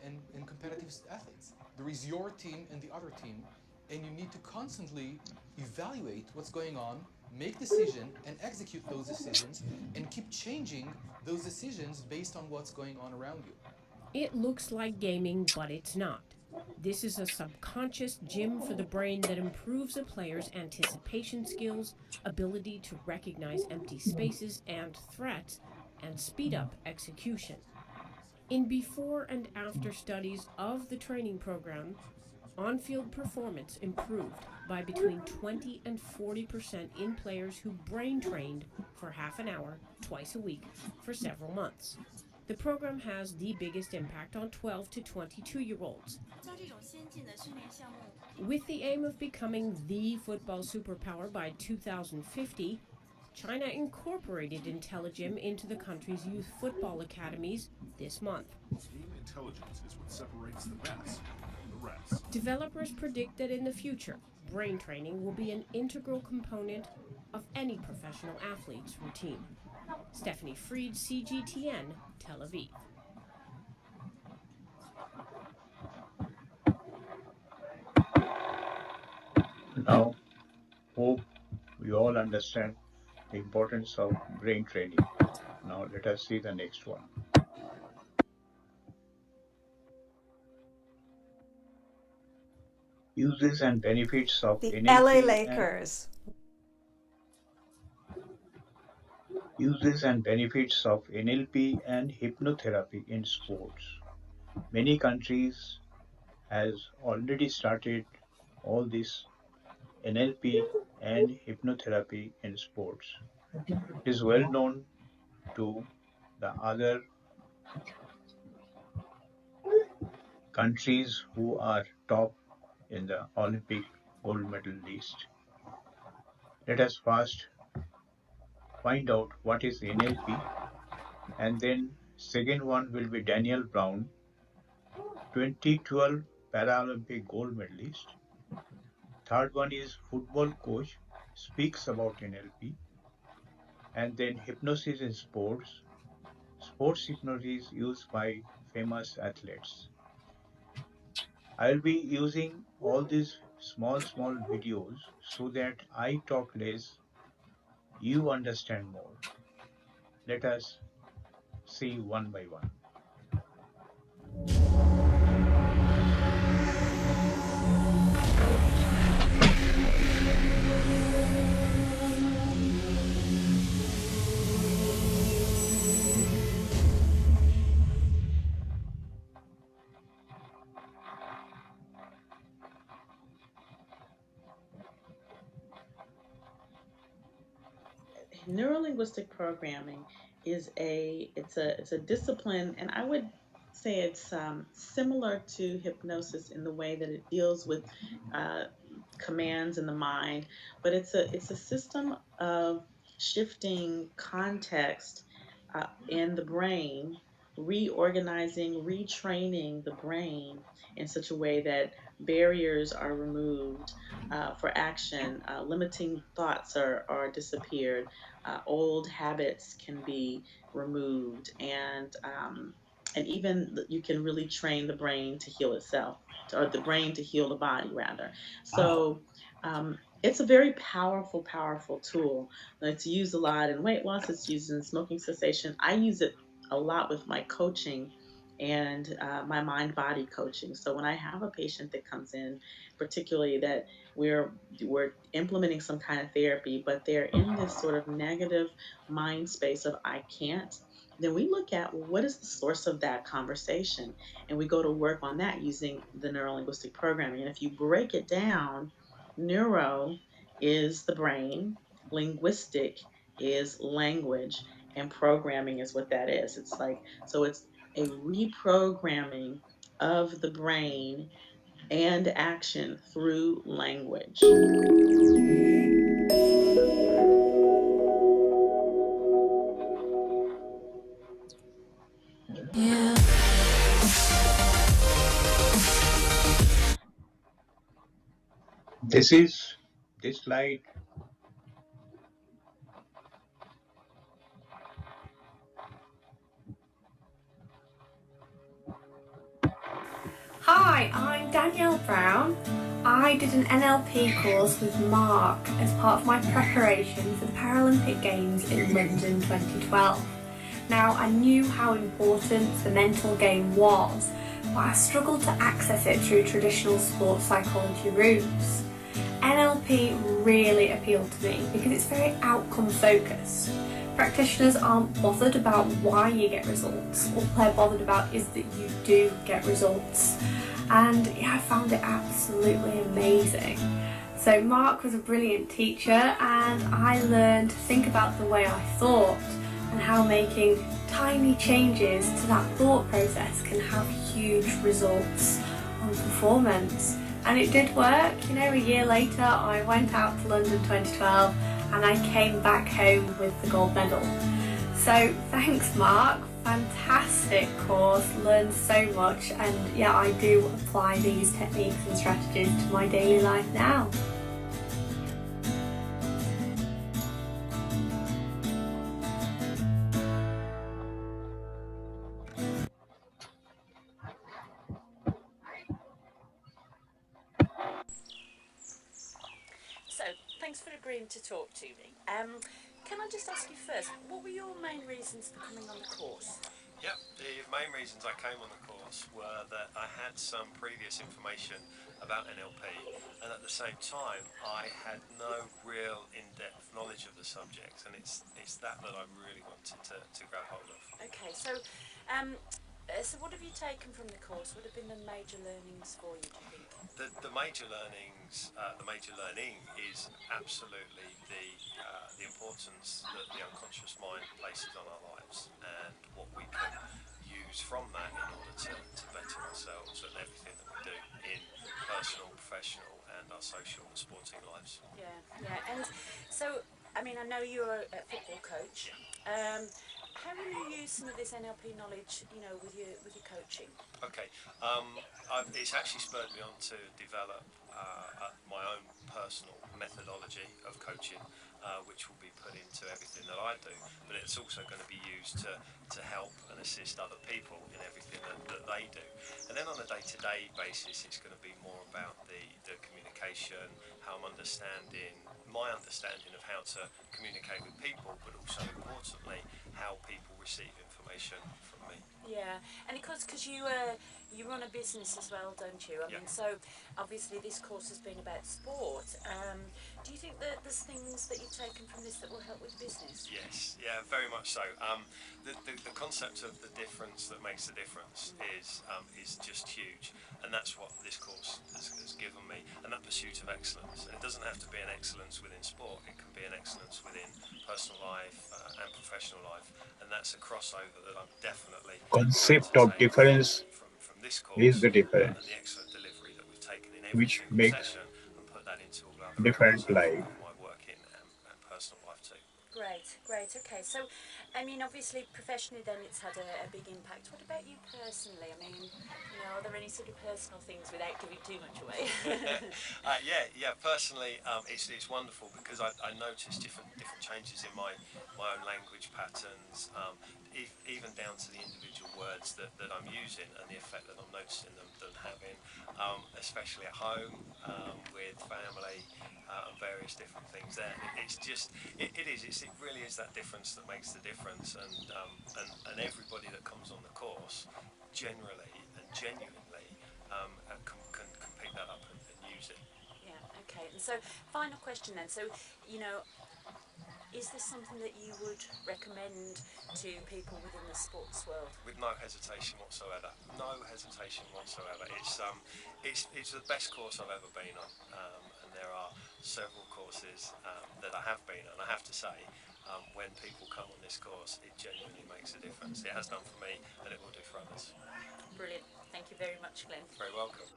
competitive athletes. There is your team and the other team, and you need to constantly evaluate what's going on, make decisions, and execute those decisions, and keep changing those decisions based on what's going on around you. It looks like gaming, but it's not. This is a subconscious gym for the brain that improves a player's anticipation skills, ability to recognize empty spaces and threats, and speed up execution. In before and after studies of the training program, on-field performance improved by between 20 and 40% in players who brain trained for half an hour, twice a week, for several months. The program has the biggest impact on 12 to 22-year-olds. With the aim of becoming the football superpower by 2050, China incorporated IntelliGym into the country's youth football academies this month. Team intelligence is what separates the best from the rest. Developers predict that in the future, brain training will be an integral component of any professional athlete's routine. Stephanie Fried, CGTN, Tel Aviv. Now, hope we all understand the importance of brain training. Now let us see the next one. Uses and benefits of The NLP LA and Lakers. uses and benefits of NLP and hypnotherapy in sports. Many countries has already started all this NLP and hypnotherapy in sports. It is well known to the other countries who are top in the Olympic gold medal list. Let us first find out what is NLP, and then second one will be Daniel Brown, 2012 Paralympic gold medalist. Third one is football coach, speaks about NLP, and then hypnosis in sports. Sports hypnosis used by famous athletes. I'll be using all these small videos so that I talk less, you understand more. Let us see one by one. Neurolinguistic programming is a discipline, and I would say it's similar to hypnosis in the way that it deals with commands in the mind, but it's a system of shifting context in the brain, reorganizing, retraining the brain in such a way that barriers are removed for action, limiting thoughts are disappeared, old habits can be removed, and even you can really train the brain to heal itself, or the brain to heal the body, rather. So it's a very powerful tool. It's used a lot in weight loss. It's used in smoking cessation. I use it a lot with my coaching and my mind-body coaching. So when I have a patient that comes in, particularly that we're implementing some kind of therapy, but they're in this sort of negative mind space of I can't, then we look at, well, what is the source of that conversation? And we go to work on that using the neurolinguistic programming. And if you break it down, neuro is the brain, linguistic is language, and programming is what that is. It's like, so it's a reprogramming of the brain and action through language. Yeah. This slide Hi, I'm Danielle Brown. I did an NLP course with Mark as part of my preparation for the Paralympic Games in London 2012. Now, I knew how important the mental game was, but I struggled to access it through traditional sports psychology routes. NLP really appealed to me because it's very outcome focused. Practitioners aren't bothered about why you get results. All they're bothered about is that you do get results. And yeah, I found it absolutely amazing. So Mark was a brilliant teacher, and I learned to think about the way I thought and how making tiny changes to that thought process can have huge results on performance. And it did work. You know, a year later I went out to London 2012 and I came back home with the gold medal. So thanks Mark, fantastic course, learned so much, and yeah, I do apply these techniques and strategies to my daily life now. So, thanks for agreeing to talk to me. Can I just ask you first, what were your main reasons for coming on the course? Yep, the main reasons I came on the course were that I had some previous information about NLP, and at the same time I had no real in-depth knowledge of the subject, and it's that I really wanted to grab hold of. Okay, so what have you taken from the course? What have been the major learnings for you, do you think? The major learnings, the major learning is absolutely the importance that the unconscious mind places on our lives, and what we can use from that in order to better ourselves and everything that we do in personal, professional and our social and sporting lives. Yeah, and so, I mean, I know you're a football coach. How will you use some of this NLP knowledge, you know, with your coaching? Okay, it's actually spurred me on to develop my own personal methodology of coaching, which will be put into everything that I do, but it's also going to be used to help and assist other people in everything that they do. And then on a day-to-day basis, it's going to be more about the communication, how I'm my understanding of how to communicate with people, but also importantly, how people receive information from me. Yeah, and of course, because you run a business as well, don't you? I mean, so obviously this course has been about sport. Do you think that there's things that you've taken from this that will help with business? Yes, yeah, very much so. The concept of the difference that makes the difference is just huge, and that's what this course has given me, and that pursuit of excellence. And it doesn't have to be an excellence within sport, it can be an excellence within personal life and professional life, and that's a crossover that I'm definitely concept of difference from this course is the difference, and the excellent delivery that we've taken in every which makes session, and put that into all our different life. my working and personal life too. Great, okay. So, I mean, obviously, professionally then it's had a big impact. What about you personally? I mean, you know, are there any sort of personal things without giving too much away? Yeah. Personally, it's wonderful because I notice different changes in my own language patterns, even down to the individual words that I'm using and the effect that I'm noticing them having, especially at home with family and various different things there. It really is that difference that makes the difference, and everybody that comes on the course generally and genuinely can pick that up and use it. Yeah, okay. And so, final question then. So, you know, is this something that you would recommend to people within the sports world? With no hesitation whatsoever. No hesitation whatsoever. It's the best course I've ever been on, and there are several courses that I have been on. I have to say, when people come on this course, it genuinely makes a difference. It has done for me, and it will do for others. Brilliant. Thank you very much, Glenn. Very welcome.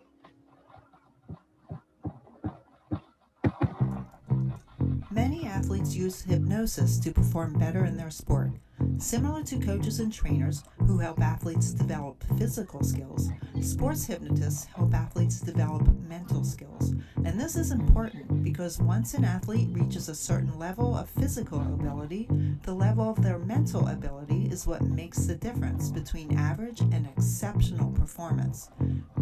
Many athletes use hypnosis to perform better in their sport. Similar to coaches and trainers who help athletes develop physical skills, sports hypnotists help athletes develop mental skills. And this is important because once an athlete reaches a certain level of physical ability, the level of their mental ability is what makes the difference between average and exceptional performance.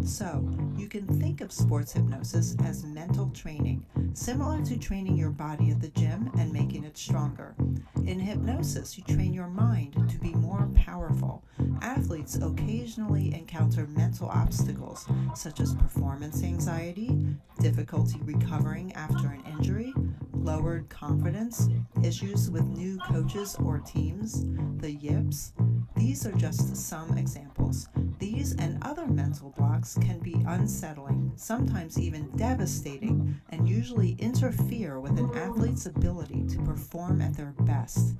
So, you can think of sports hypnosis as mental training, similar to training your body at the gym and making it stronger. In hypnosis, you train your mind to be more powerful. Athletes occasionally encounter mental obstacles such as performance anxiety, difficulty recovering after an injury, lowered confidence, issues with new coaches or teams, the yips. These are just some examples. These and other mental blocks can be unsettling, sometimes even devastating, and usually interfere with an athlete's ability to perform at their best.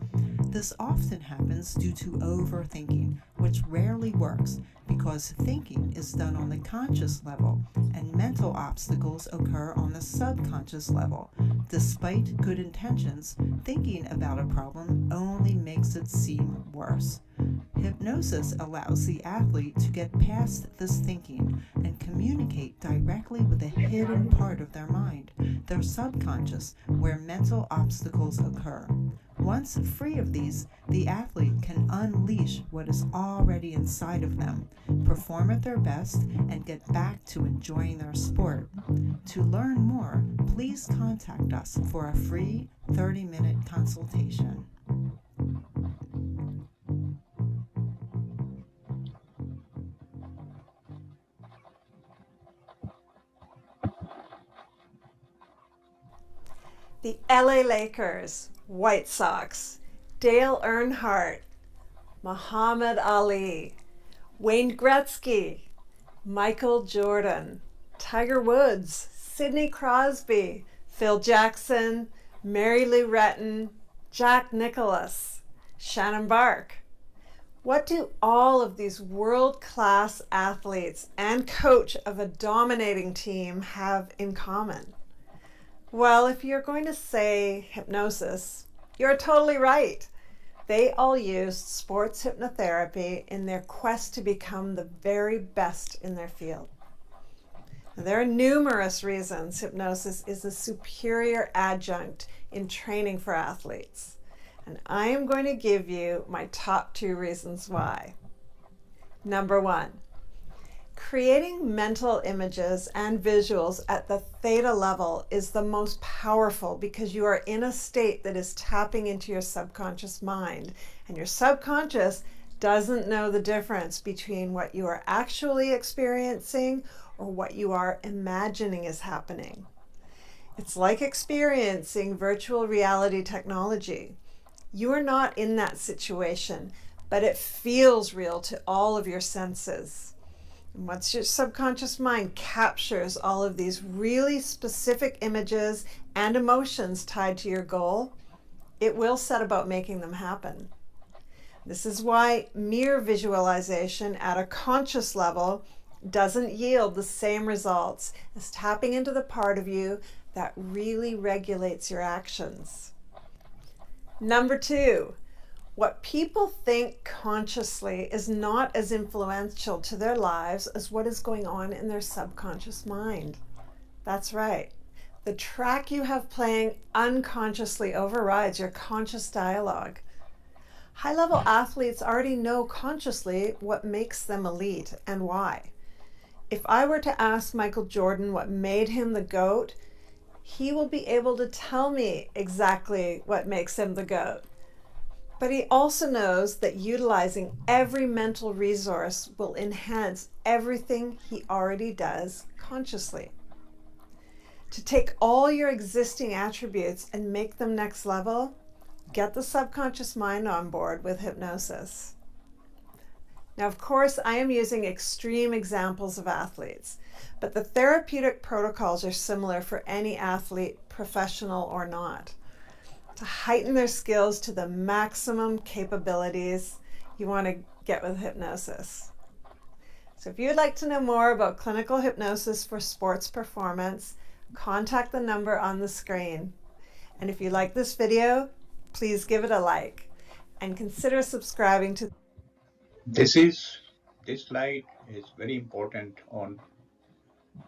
This often happens due to overthinking, which rarely works because thinking is done on the conscious level and mental obstacles occur on the subconscious level. Despite good intentions, thinking about a problem only makes it seem worse. Hypnosis allows the athlete to get past this thinking and communicate directly with a hidden part of their mind, their subconscious, where mental obstacles occur. Once free of these, the athlete can unleash what is already inside of them, perform at their best, and get back to enjoying their sport. To learn more, please contact us for a free 30-minute consultation. The LA Lakers, White Sox, Dale Earnhardt, Muhammad Ali, Wayne Gretzky, Michael Jordan, Tiger Woods, Sidney Crosby, Phil Jackson, Mary Lou Retton, Jack Nicklaus, Shannon Bark. What do all of these world-class athletes and coach of a dominating team have in common? Well, if you're going to say hypnosis, you're totally right. They all used sports hypnotherapy in their quest to become the very best in their field. Now, there are numerous reasons hypnosis is a superior adjunct in training for athletes. And I am going to give you my top 2 reasons why. Number 1. Creating mental images and visuals at the theta level is the most powerful because you are in a state that is tapping into your subconscious mind, and your subconscious doesn't know the difference between what you are actually experiencing or what you are imagining is happening. It's like experiencing virtual reality technology. You are not in that situation, but it feels real to all of your senses. Once your subconscious mind captures all of these really specific images and emotions tied to your goal, it will set about making them happen. This is why mere visualization at a conscious level doesn't yield the same results as tapping into the part of you that really regulates your actions. Number 2. What people think consciously is not as influential to their lives as what is going on in their subconscious mind. That's right. The track you have playing unconsciously overrides your conscious dialogue. High-level athletes already know consciously what makes them elite and why. If I were to ask Michael Jordan what made him the GOAT, he will be able to tell me exactly what makes him the GOAT. But he also knows that utilizing every mental resource will enhance everything he already does consciously. To take all your existing attributes and make them next level, get the subconscious mind on board with hypnosis. Now, of course, I am using extreme examples of athletes, but the therapeutic protocols are similar for any athlete, professional or not. To heighten their skills to the maximum capabilities, you want to get with hypnosis. So if you'd like to know more about clinical hypnosis for sports performance, contact the number on the screen. And if you like this video, please give it a like and consider subscribing to. This slide is very important on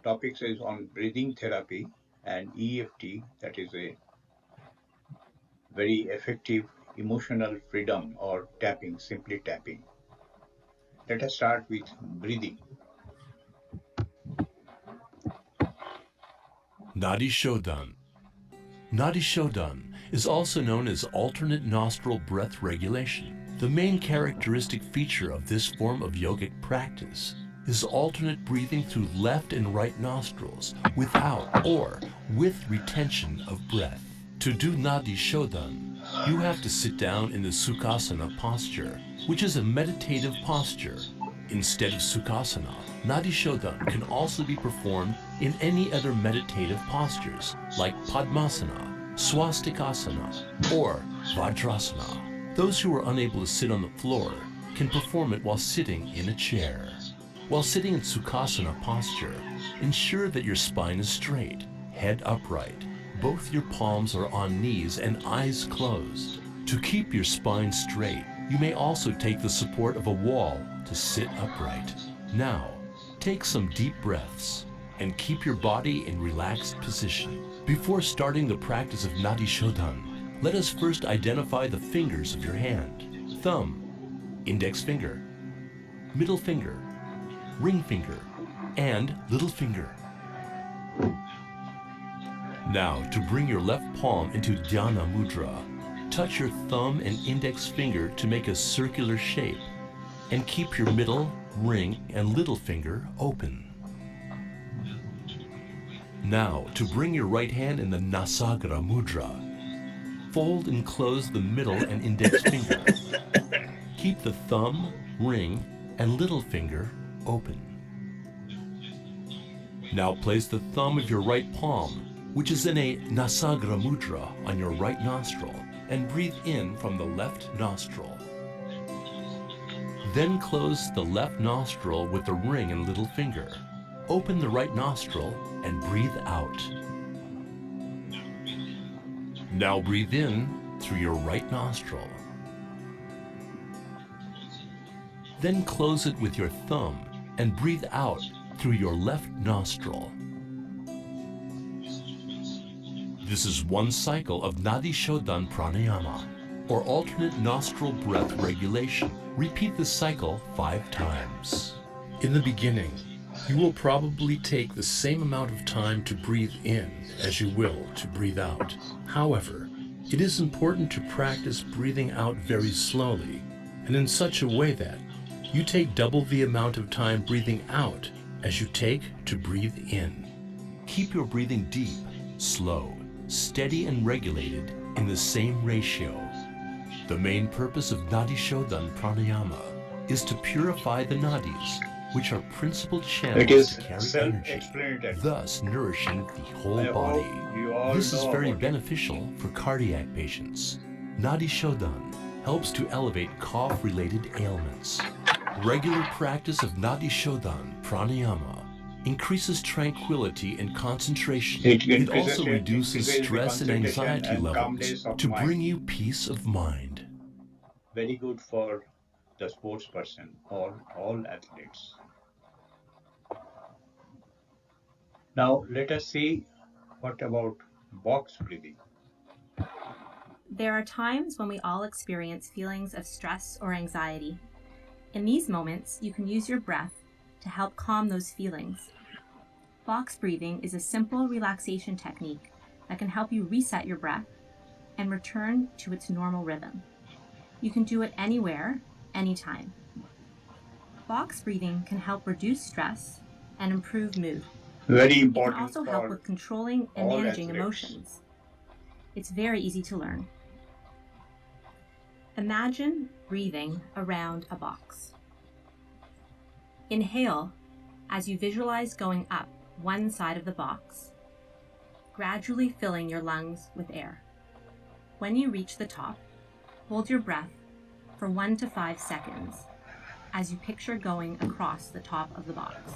topics is on breathing therapy and EFT, that is a very effective emotional freedom or tapping, simply tapping. Let us start with breathing. Nadi Shodan. Nadi Shodan is also known as alternate nostril breath regulation. The main characteristic feature of this form of yogic practice is alternate breathing through left and right nostrils without or with retention of breath. To do Nadi Shodan, you have to sit down in the Sukhasana posture, which is a meditative posture. Instead of Sukhasana, Nadi Shodan can also be performed in any other meditative postures like Padmasana, Swastikasana, or Vajrasana. Those who are unable to sit on the floor can perform it while sitting in a chair. While sitting in Sukhasana posture, ensure that your spine is straight, head upright. Both your palms are on knees and eyes closed. To keep your spine straight, you may also take the support of a wall to sit upright. Now, take some deep breaths and keep your body in relaxed position. Before starting the practice of Nadi Shodan, let us first identify the fingers of your hand. Thumb, index finger, middle finger, ring finger, and little finger. Now, to bring your left palm into Dhyana Mudra, touch your thumb and index finger to make a circular shape, and keep your middle, ring, and little finger open. Now, to bring your right hand in the Nasagra Mudra, fold and close the middle and index finger. Keep the thumb, ring, and little finger open. Now place the thumb of your right palm, which is in a Nasagra Mudra, on your right nostril, and breathe in from the left nostril. Then close the left nostril with the ring and little finger. Open the right nostril and breathe out. Now breathe in through your right nostril. Then close it with your thumb and breathe out through your left nostril. This is one cycle of Nadi Shodan Pranayama, or alternate nostril breath regulation. Repeat this cycle 5 times. In the beginning, you will probably take the same amount of time to breathe in as you will to breathe out. However, it is important to practice breathing out very slowly and in such a way that you take double the amount of time breathing out as you take to breathe in. Keep your breathing deep, slow, steady, and regulated in the same ratio. The main purpose of Nadi Shodan Pranayama is to purify the nadis, which are principal channels to carry energy, thus nourishing the whole body. This is very beneficial for cardiac patients. Nadi Shodan helps to elevate cough-related ailments. Regular practice of Nadi Shodan Pranayama increases tranquility and concentration. It also reduces stress and anxiety levels to bring you peace of mind. Very good for the sports person or all athletes. Now let us see what about box breathing. There are times when we all experience feelings of stress or anxiety. In these moments, you can use your breath to help calm those feelings. Box breathing is a simple relaxation technique that can help you reset your breath and return to its normal rhythm. You can do it anywhere, anytime. Box breathing can help reduce stress and improve mood. Very It important can also help for with controlling and all managing athletes. emotions. It's very easy to learn. Imagine breathing around a box. Inhale as you visualize going up one side of the box, gradually filling your lungs with air. When you reach the top, hold your breath for 1 to 5 seconds as you picture going across the top of the box.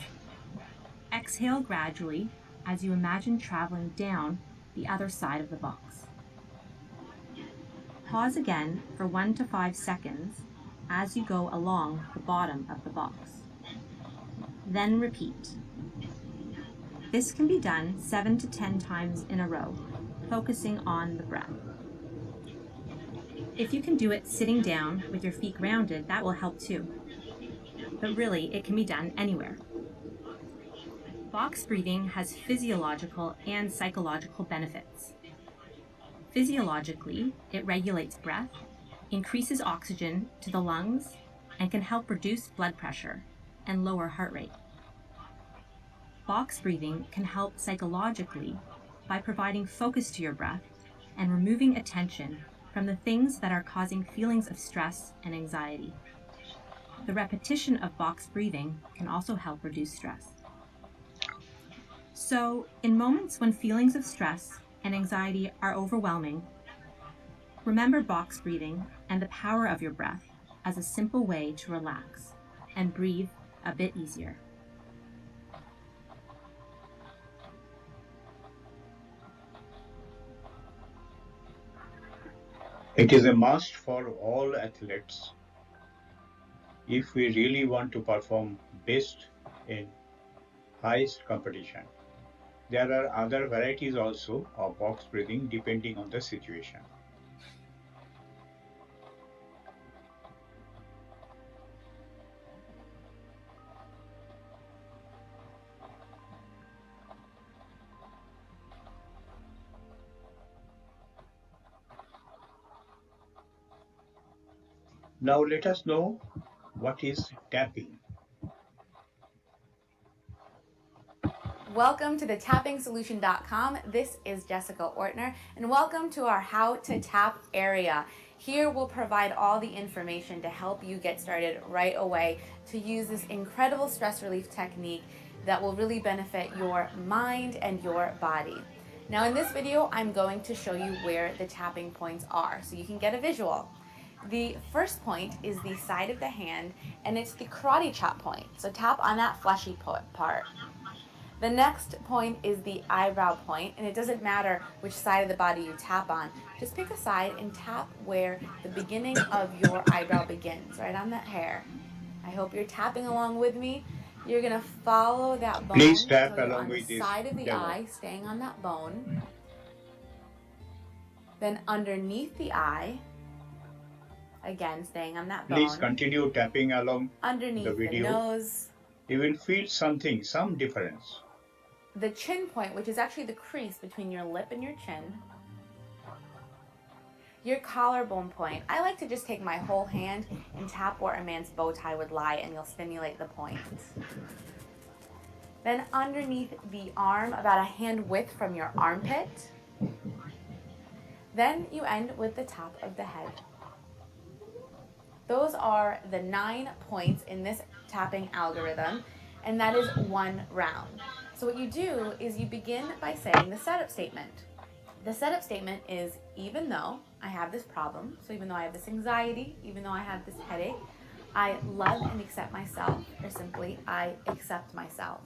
Exhale gradually as you imagine traveling down the other side of the box. Pause again for 1 to 5 seconds as you go along the bottom of the box. Then repeat. This can be done 7 to 10 times in a row, focusing on the breath. If you can do it sitting down with your feet grounded, that will help too. But really, it can be done anywhere. Box breathing has physiological and psychological benefits. Physiologically, it regulates breath, increases oxygen to the lungs, and can help reduce blood pressure and lower heart rate. Box breathing can help psychologically by providing focus to your breath and removing attention from the things that are causing feelings of stress and anxiety. The repetition of box breathing can also help reduce stress. So, in moments when feelings of stress and anxiety are overwhelming, remember box breathing and the power of your breath as a simple way to relax and breathe a bit easier. It is a must for all athletes if we really want to perform best in highest competition. There are other varieties also of box breathing depending on the situation. Now let us know what is tapping. Welcome to the tappingsolution.com. This is Jessica Ortner, and welcome to our How to Tap area. Here we'll provide all the information to help you get started right away to use this incredible stress relief technique that will really benefit your mind and your body. Now in this video, I'm going to show you where the tapping points are so you can get a visual. The first point is the side of the hand, and it's the karate chop point. So tap on that fleshy part. The next point is the eyebrow point, and it doesn't matter which side of the body you tap on. Just pick a side and tap where the beginning of your eyebrow begins, right on that hair. I hope you're tapping along with me. You're going to follow that bone. Please tap so along on with the this side of the demo. eye, staying on that bone. Then underneath the eye, again, staying on that bone. Please continue tapping along Underneath the video. nose. You will feel something, some difference. The chin point, which is actually the crease between your lip and your chin. Your collarbone point. I like to just take my whole hand and tap where a man's bow tie would lie, and you'll stimulate the point. Then underneath the arm, about a hand width from your armpit. Then you end with the top of the head. Those are the 9 points in this tapping algorithm, and that is one round. So what you do is you begin by saying the setup statement. The setup statement is, even though I have this problem, so even though I have this anxiety, even though I have this headache, I love and accept myself, or simply, I accept myself.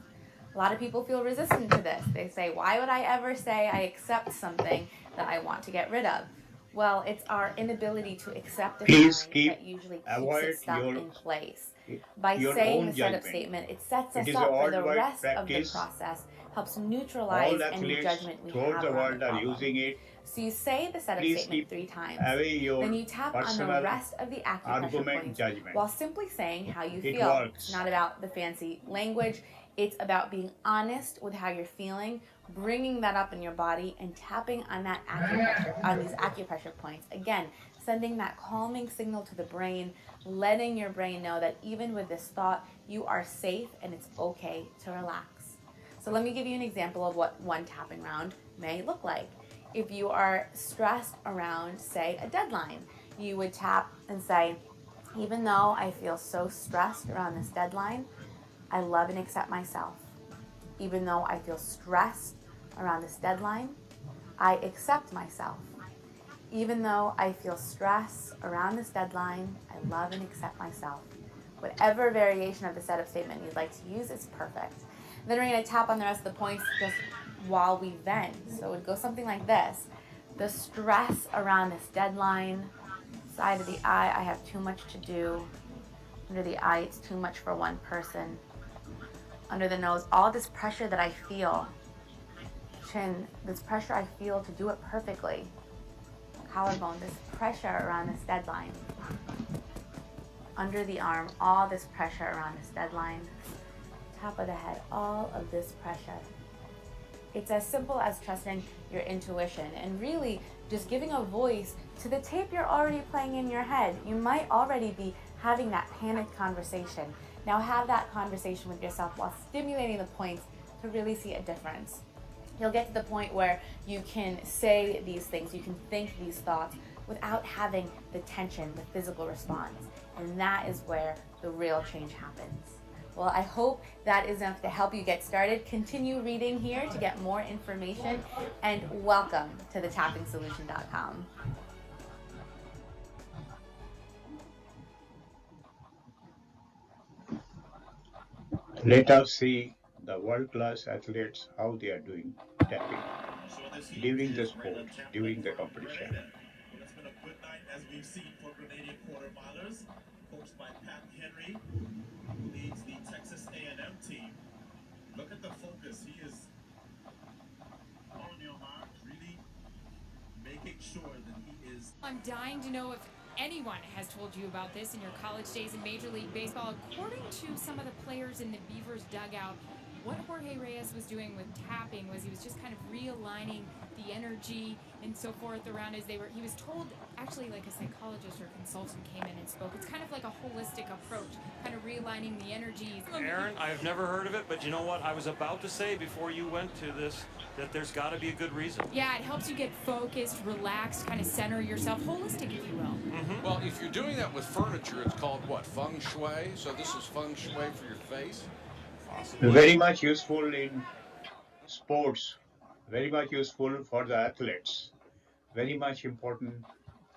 A lot of people feel resistant to this. They say, why would I ever say I accept something that I want to get rid of? Well, it's our inability to accept a feeling that usually keeps it stuck in place. By saying the setup statement, it sets us up for the rest of the process, helps neutralize any judgment we have around the problem. So you say the setup statement 3 times, then you tap on the rest of the acupressure points while simply saying how you feel. It's not about the fancy language. It's about being honest with how you're feeling, bringing that up in your body, and tapping on that acupressure, on these acupressure points. Again, sending that calming signal to the brain, letting your brain know that even with this thought, you are safe and it's okay to relax. So let me give you an example of what one tapping round may look like. If you are stressed around, say, a deadline, you would tap and say, even though I feel so stressed around this deadline, I love and accept myself. Even though I feel stressed around this deadline, I accept myself. Even though I feel stress around this deadline, I love and accept myself. Whatever variation of the setup statement you'd like to use is perfect. Then we're going to tap on the rest of the points just while we vent. So it would go something like this. The stress around this deadline, side of the eye, I have too much to do. Under the eye, it's too much for one person. under the nose, all this pressure that I feel. Chin, this pressure I feel to do it perfectly. Collarbone, this pressure around this deadline. Under the arm, all this pressure around this deadline. Top of the head, all of this pressure. It's as simple as trusting your intuition and really just giving a voice to the tape you're already playing in your head. You might already be having that panicked conversation. Now have that conversation with yourself while stimulating the points to really see a difference. You'll get to the point where you can say these things, you can think these thoughts without having the tension, the physical response. And that is where the real change happens. Well, I hope that is enough to help you get started. Continue reading here to get more information, and welcome to thetappingsolution.com. Let us see the world-class athletes, how they are doing tapping during the sport, during the competition. It's been a good night, as we've seen, for Grenadian quarterfinals, coached by Pat Henry, who leads the Texas A&M team. Look at the focus. He is on your mark, really making sure that he is. I'm dying to know if anyone has told you about this in your college days in Major League Baseball. According to some of the players in the Beavers dugout, what Jorge Reyes was doing with tapping was he was just kind of realigning the energy and so forth around as they were. He was told, actually, like a psychologist or consultant came in and spoke. It's kind of like a holistic approach, kind of realigning the energies. Aaron, I've never heard of it, but you know what? I was about to say before you went to this that there's got to be a good reason. Yeah, it helps you get focused, relaxed, kind of center yourself, holistic, if you will. Well, if you're doing that with furniture, it's called what? Feng shui. So this is feng shui for your face. Possibly. Very much useful in sports, very much useful for the athletes, very much important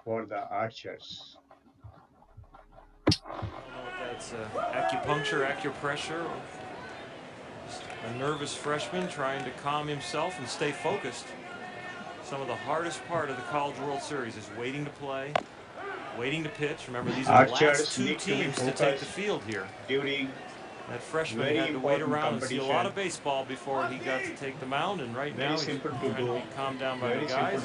for the archers. I don't know if that's acupuncture, acupressure, or just a nervous freshman trying to calm himself and stay focused. Some of the hardest part of the College World Series is waiting to play, waiting to pitch. Remember, these are the last two teams to take the field here. During that freshman had to wait around and see a lot of baseball before he got to take the mound, and right now he's trying to be calmed down by the guys.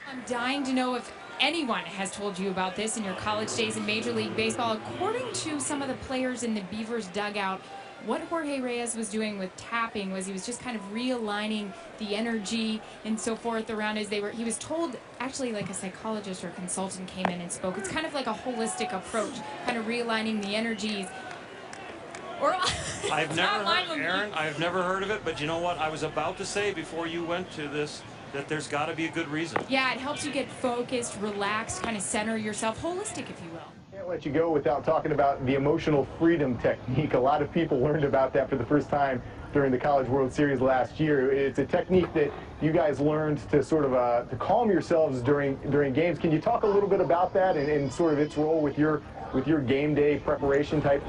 I'm dying to know if anyone has told you about this in your college days in Major League Baseball. According to some of the players in the Beavers dugout, what Jorge Reyes was doing with tapping was he was just kind of realigning the energy and so forth around as they were. He was told, actually, like a psychologist or consultant came in and spoke. It's kind of like a holistic approach, kind of realigning the energies. Or I've never heard, Aaron, I've never heard of it, but you know what? I was about to say before you went to this that there's got to be a good reason. Yeah, it helps you get focused, relaxed, kind of center yourself, holistic, if you will. Can't let you go without talking about the emotional freedom technique. A lot of people learned about that for the first time during the College World Series last year. It's a technique that you guys learned to sort of to calm yourselves during games. Can you talk a little bit about that and sort of its role with your game day preparation type?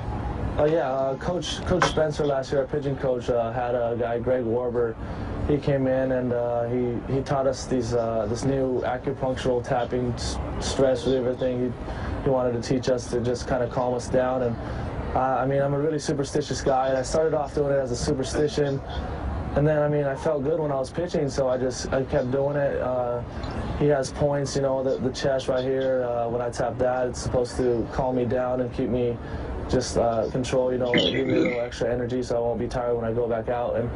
Coach Spencer last year, our pitching coach, had a guy, Greg Warber. He came in and he taught us these this new acupunctural tapping, stress reliever thing. He wanted to teach us to just kind of calm us down. And I'm a really superstitious guy, and I started off doing it as a superstition. And then, I felt good when I was pitching, so I kept doing it. He has points, the chest right here. When I tap that, it's supposed to calm me down and keep me just control, give me a little extra energy so I won't be tired when I go back out. And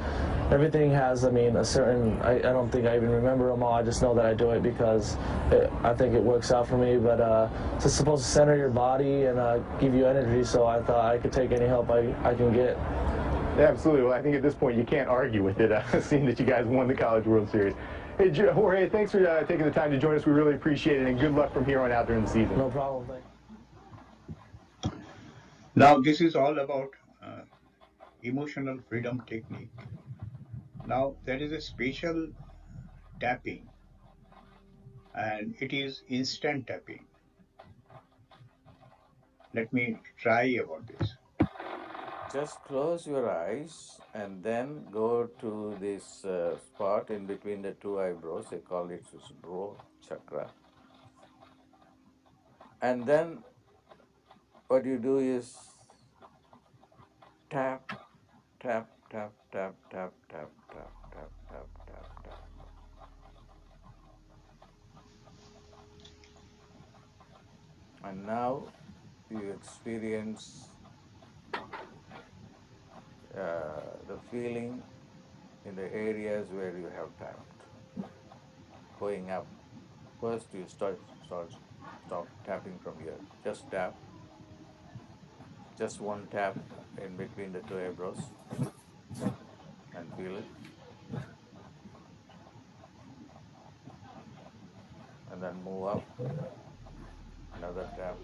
everything has, a certain, I don't think I even remember them all. I just know that I do it because I think it works out for me. But it's supposed to center your body and give you energy, so I thought I could take any help I can get. Absolutely. Well, I think at this point you can't argue with it, seeing that you guys won the College World Series. Hey, Jorge, thanks for taking the time to join us. We really appreciate it, and good luck from here on out during the season. No problem. Thanks. Now, this is all about emotional freedom technique. Now, there is a special tapping, and it is instant tapping. Let me try about this. Just close your eyes and then go to this spot in between the two eyebrows. They call it brow chakra. And then what you do is tap, tap, tap, tap, tap, tap, tap, tap, tap, tap, tap. And now you experience the feeling in the areas where you have tapped. Going up. First you stop tapping from here. Just tap. Just one tap in between the two eyebrows and feel it. And then move up. Another tap.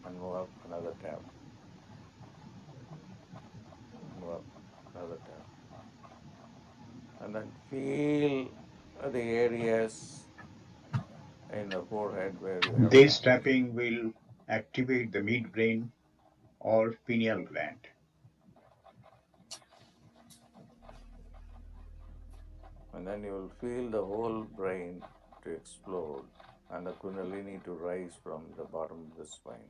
And move up, another tap. Move up, another tap. And then feel the areas in the forehead where you have This tapping will activate the midbrain or pineal gland. And then you will feel the whole brain to explode and the Kundalini to rise from the bottom of the spine.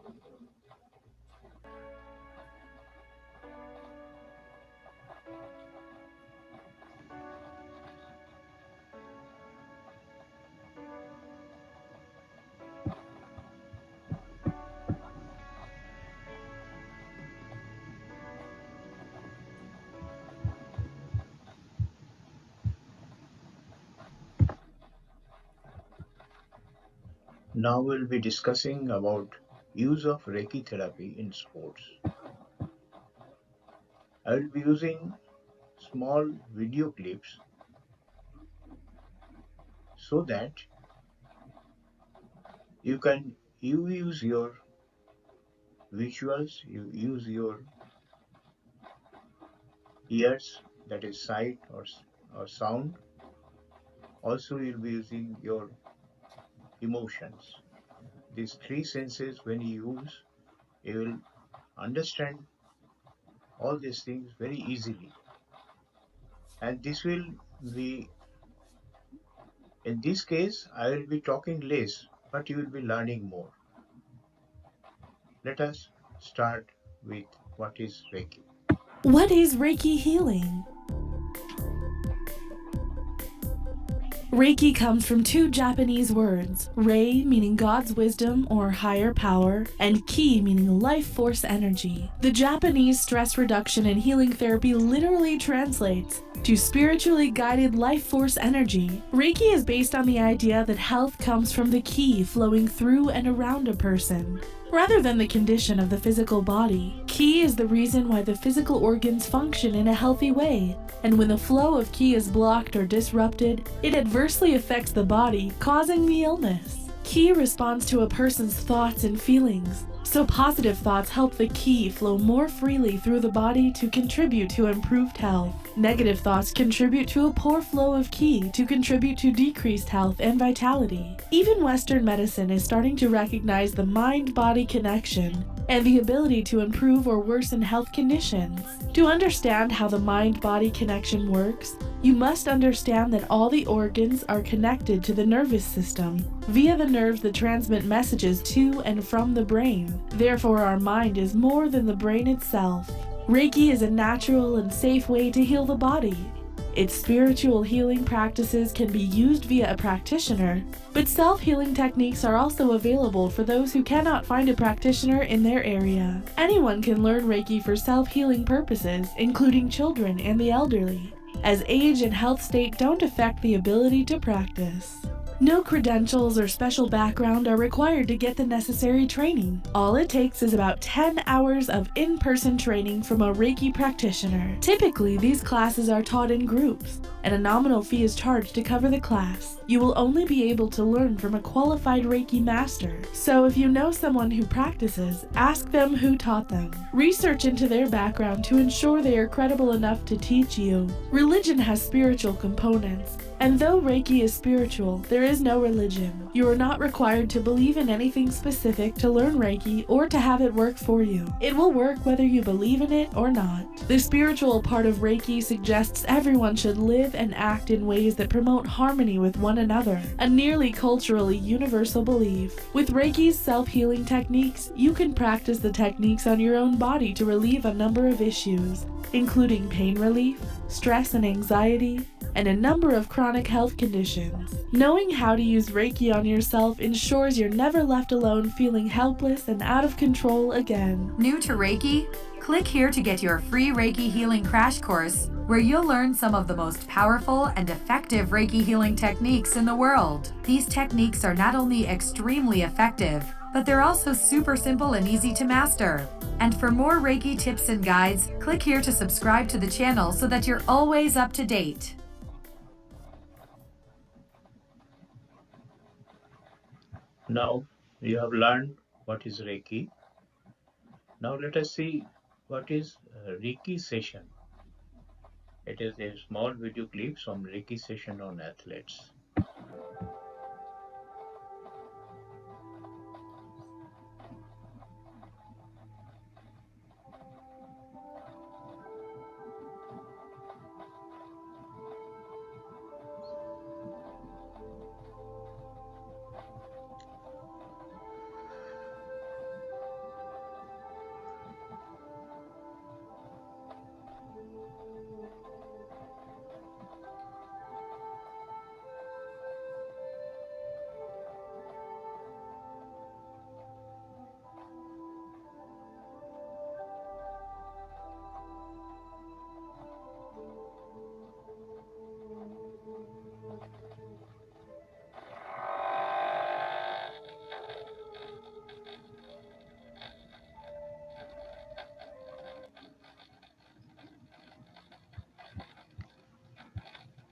Now we'll be discussing about use of Reiki therapy in sports. I will be using small video clips so that you use your visuals, you use your ears, that is sight or sound. Also you'll be using your emotions. These three senses, when you use, you will understand all these things very easily. And this will be, in this case, I will be talking less, but you will be learning more. Let us start with what is Reiki. What is Reiki healing? Reiki comes from two Japanese words, Rei meaning God's wisdom or higher power, and Ki meaning life force energy. The Japanese stress reduction and healing therapy literally translates to spiritually guided life force energy. Reiki is based on the idea that health comes from the Ki flowing through and around a person, rather than the condition of the physical body. Ki is the reason why the physical organs function in a healthy way, and when the flow of Ki is blocked or disrupted, it adversely affects the body, causing the illness. Ki responds to a person's thoughts and feelings, so positive thoughts help the Ki flow more freely through the body to contribute to improved health. Negative thoughts contribute to a poor flow of Ki to contribute to decreased health and vitality. Even Western medicine is starting to recognize the mind-body connection and the ability to improve or worsen health conditions. To understand how the mind-body connection works, you must understand that all the organs are connected to the nervous system via the nerves that transmit messages to and from the brain. Therefore, our mind is more than the brain itself. Reiki is a natural and safe way to heal the body. Its spiritual healing practices can be used via a practitioner, but self-healing techniques are also available for those who cannot find a practitioner in their area. Anyone can learn Reiki for self-healing purposes, including children and the elderly, as age and health state don't affect the ability to practice. No credentials or special background are required to get the necessary training. All it takes is about 10 hours of in-person training from a Reiki practitioner. Typically, these classes are taught in groups, and a nominal fee is charged to cover the class. You will only be able to learn from a qualified Reiki master, so if you know someone who practices, ask them who taught them. Research into their background to ensure they are credible enough to teach you. Religion has spiritual components, And though Reiki is spiritual, there is no religion. You are not required to believe in anything specific to learn Reiki or to have it work for you. It will work whether you believe in it or not. The spiritual part of Reiki suggests everyone should live and act in ways that promote harmony with one another, a nearly culturally universal belief. With Reiki's self-healing techniques, you can practice the techniques on your own body to relieve a number of issues, including pain relief, stress and anxiety, and a number of chronic health conditions. Knowing how to use Reiki on yourself ensures you're never left alone feeling helpless and out of control again. New to Reiki? Click here to get your free Reiki healing crash course, where you'll learn some of the most powerful and effective Reiki healing techniques in the world. These techniques are not only extremely effective, but they're also super simple and easy to master. And for more Reiki tips and guides, click here to subscribe to the channel so that you're always up to date. Now you have learned what is Reiki. Now let us see what is a Reiki session. It is a small video clip from Reiki session on athletes.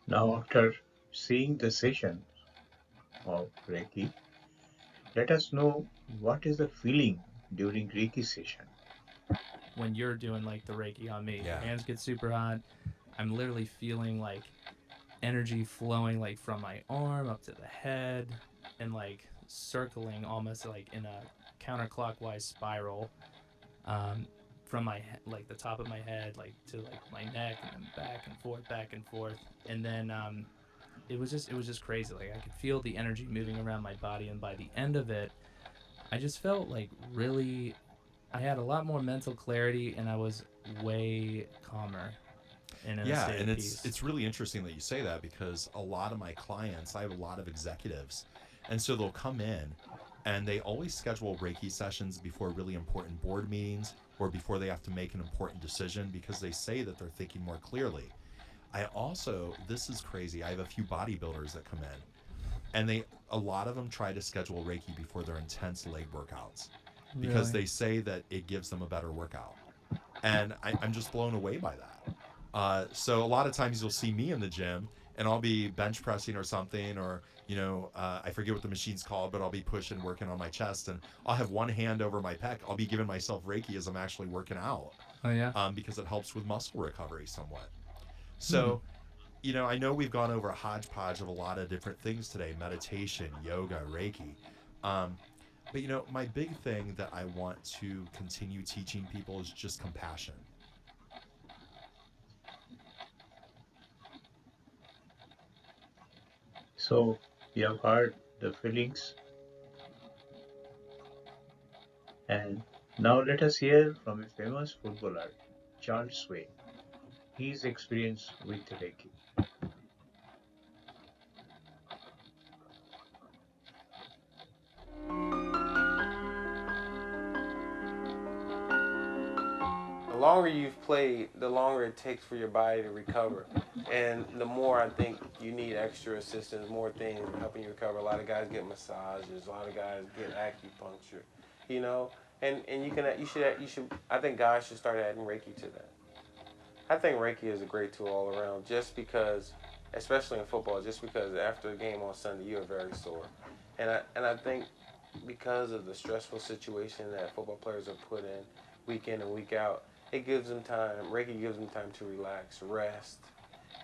Now, after seeing the session of Reiki, let us know what is the feeling during Reiki session. When you're doing like the Reiki on me, your hands get super hot. I'm literally feeling like energy flowing like from my arm up to the head and like circling almost like in a counterclockwise spiral from my like the top of my head like to like my neck and then back and forth, and then it was just crazy. Like I could feel the energy moving around my body, and by the end of it I just felt like really I had a lot more mental clarity and I was way calmer and in a Yeah, state and of peace. it's really interesting that you say that, because a lot of my clients, I have a lot of executives, and so they'll come in and they always schedule Reiki sessions before really important board meetings or before they have to make an important decision, because they say that they're thinking more clearly. I also, this is crazy, I have a few bodybuilders that come in, and a lot of them try to schedule Reiki before their intense leg workouts, because Really? they say that it gives them a better workout. And I'm just blown away by that. So a lot of times you'll see me in the gym and I'll be bench pressing or something, or I forget what the machine's called, but I'll be pushing, working on my chest, and I'll have one hand over my pec. I'll be giving myself Reiki as I'm actually working out. Oh yeah. Because it helps with muscle recovery somewhat. So, I know we've gone over a hodgepodge of a lot of different things today: meditation, yoga, Reiki. But my big thing that I want to continue teaching people is just compassion. So you have heard the feelings, and now let us hear from a famous footballer, Charles Sway, his experience with Reiki. The longer you've played, the longer it takes for your body to recover. And the more I think you need extra assistance, more things helping you recover. A lot of guys get massages, a lot of guys get acupuncture, and you should I think guys should start adding Reiki to that. I think Reiki is a great tool all around, just because, especially in football, just because after a game on Sunday you're very sore. And I think because of the stressful situation that football players are put in week and week out, it gives them time. Reiki gives them time to relax, rest,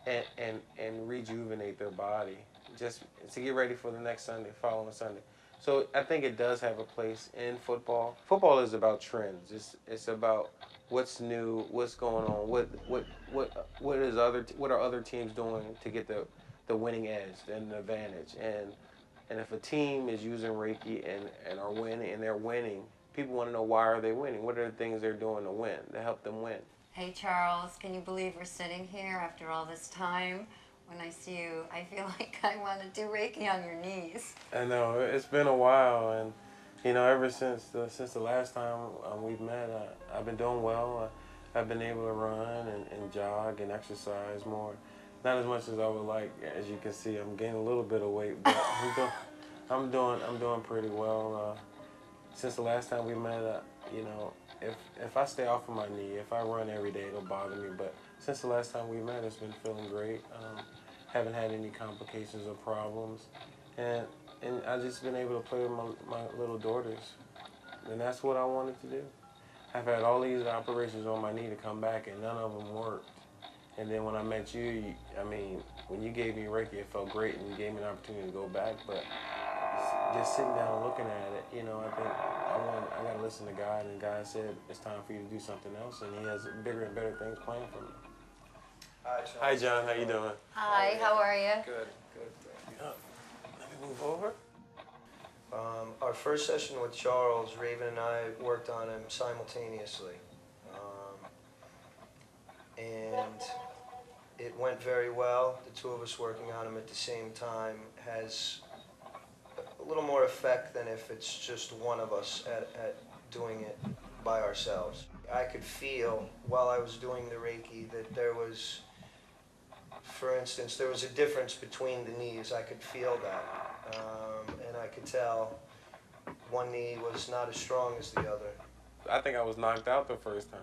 and rejuvenate their body just to get ready for the next Sunday, following Sunday. So I think it does have a place in football. Football is about trends. It's about what's new, what's going on, what are other teams doing to get the winning edge and the advantage. And if a team is using Reiki and are winning and they're winning, people want to know why are they winning? What are the things they're doing to win, to help them win? Hey Charles, can you believe we're sitting here after all this time? When I see you, I feel like I want to do Reiki on your knees. I know, it's been a while, and you know, ever since the last time we've met, I've been doing well. I've been able to run and jog and exercise more. Not as much as I would like. As you can see, I'm gaining a little bit of weight, but I'm doing pretty well. Since the last time we met, you know, if I stay off of my knee, if I run every day, it'll bother me. But since the last time we met, it's been feeling great. Haven't had any complications or problems, and I've just been able to play with my little daughters, and that's what I wanted to do. I've had all these operations on my knee to come back, and none of them worked. And then when I met you, I mean, when you gave me Reiki, it felt great, and you gave me an opportunity to go back. But just sitting down and looking at it, you know, I think I got to listen to God, and God said it's time for you to do something else, and He has bigger and better things planned for me. Hi, John. How you doing? Hi, how are you? Good. Let me move over. Our first session with Charles, Raven and I worked on him simultaneously. And it went very well. The two of us working on him at the same time has a little more effect than if it's just one of us at doing it by ourselves. I could feel while I was doing the Reiki that there was, for instance, there was a difference between the knees. I could feel that. And I could tell one knee was not as strong as the other. I think I was knocked out the first time.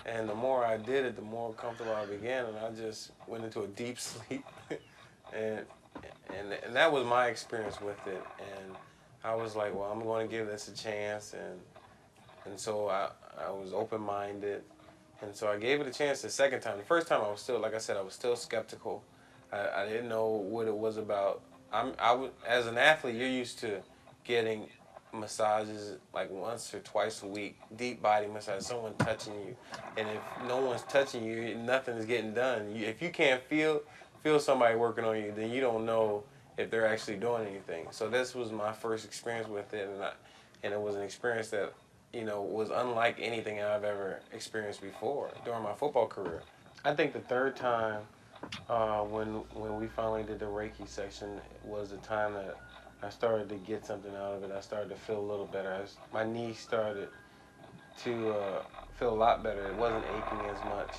And the more I did it, the more comfortable I began, and I just went into a deep sleep. and that was my experience with it. And I was like, well, I'm going to give this a chance. And so I was open-minded. And so I gave it a chance the second time. The first time I was still, like I said, I was still skeptical. I didn't know what it was about. As an athlete, you're used to getting massages like once or twice a week, deep body massage, someone touching you. And if no one's touching you, nothing is getting done. If you can't feel somebody working on you, then you don't know if they're actually doing anything. So this was my first experience with it, and it was an experience that, you know, was unlike anything I've ever experienced before during my football career. I think the third time when we finally did the Reiki section was the time that I started to get something out of it. I started to feel a little better. My knee started to feel a lot better. It wasn't aching as much.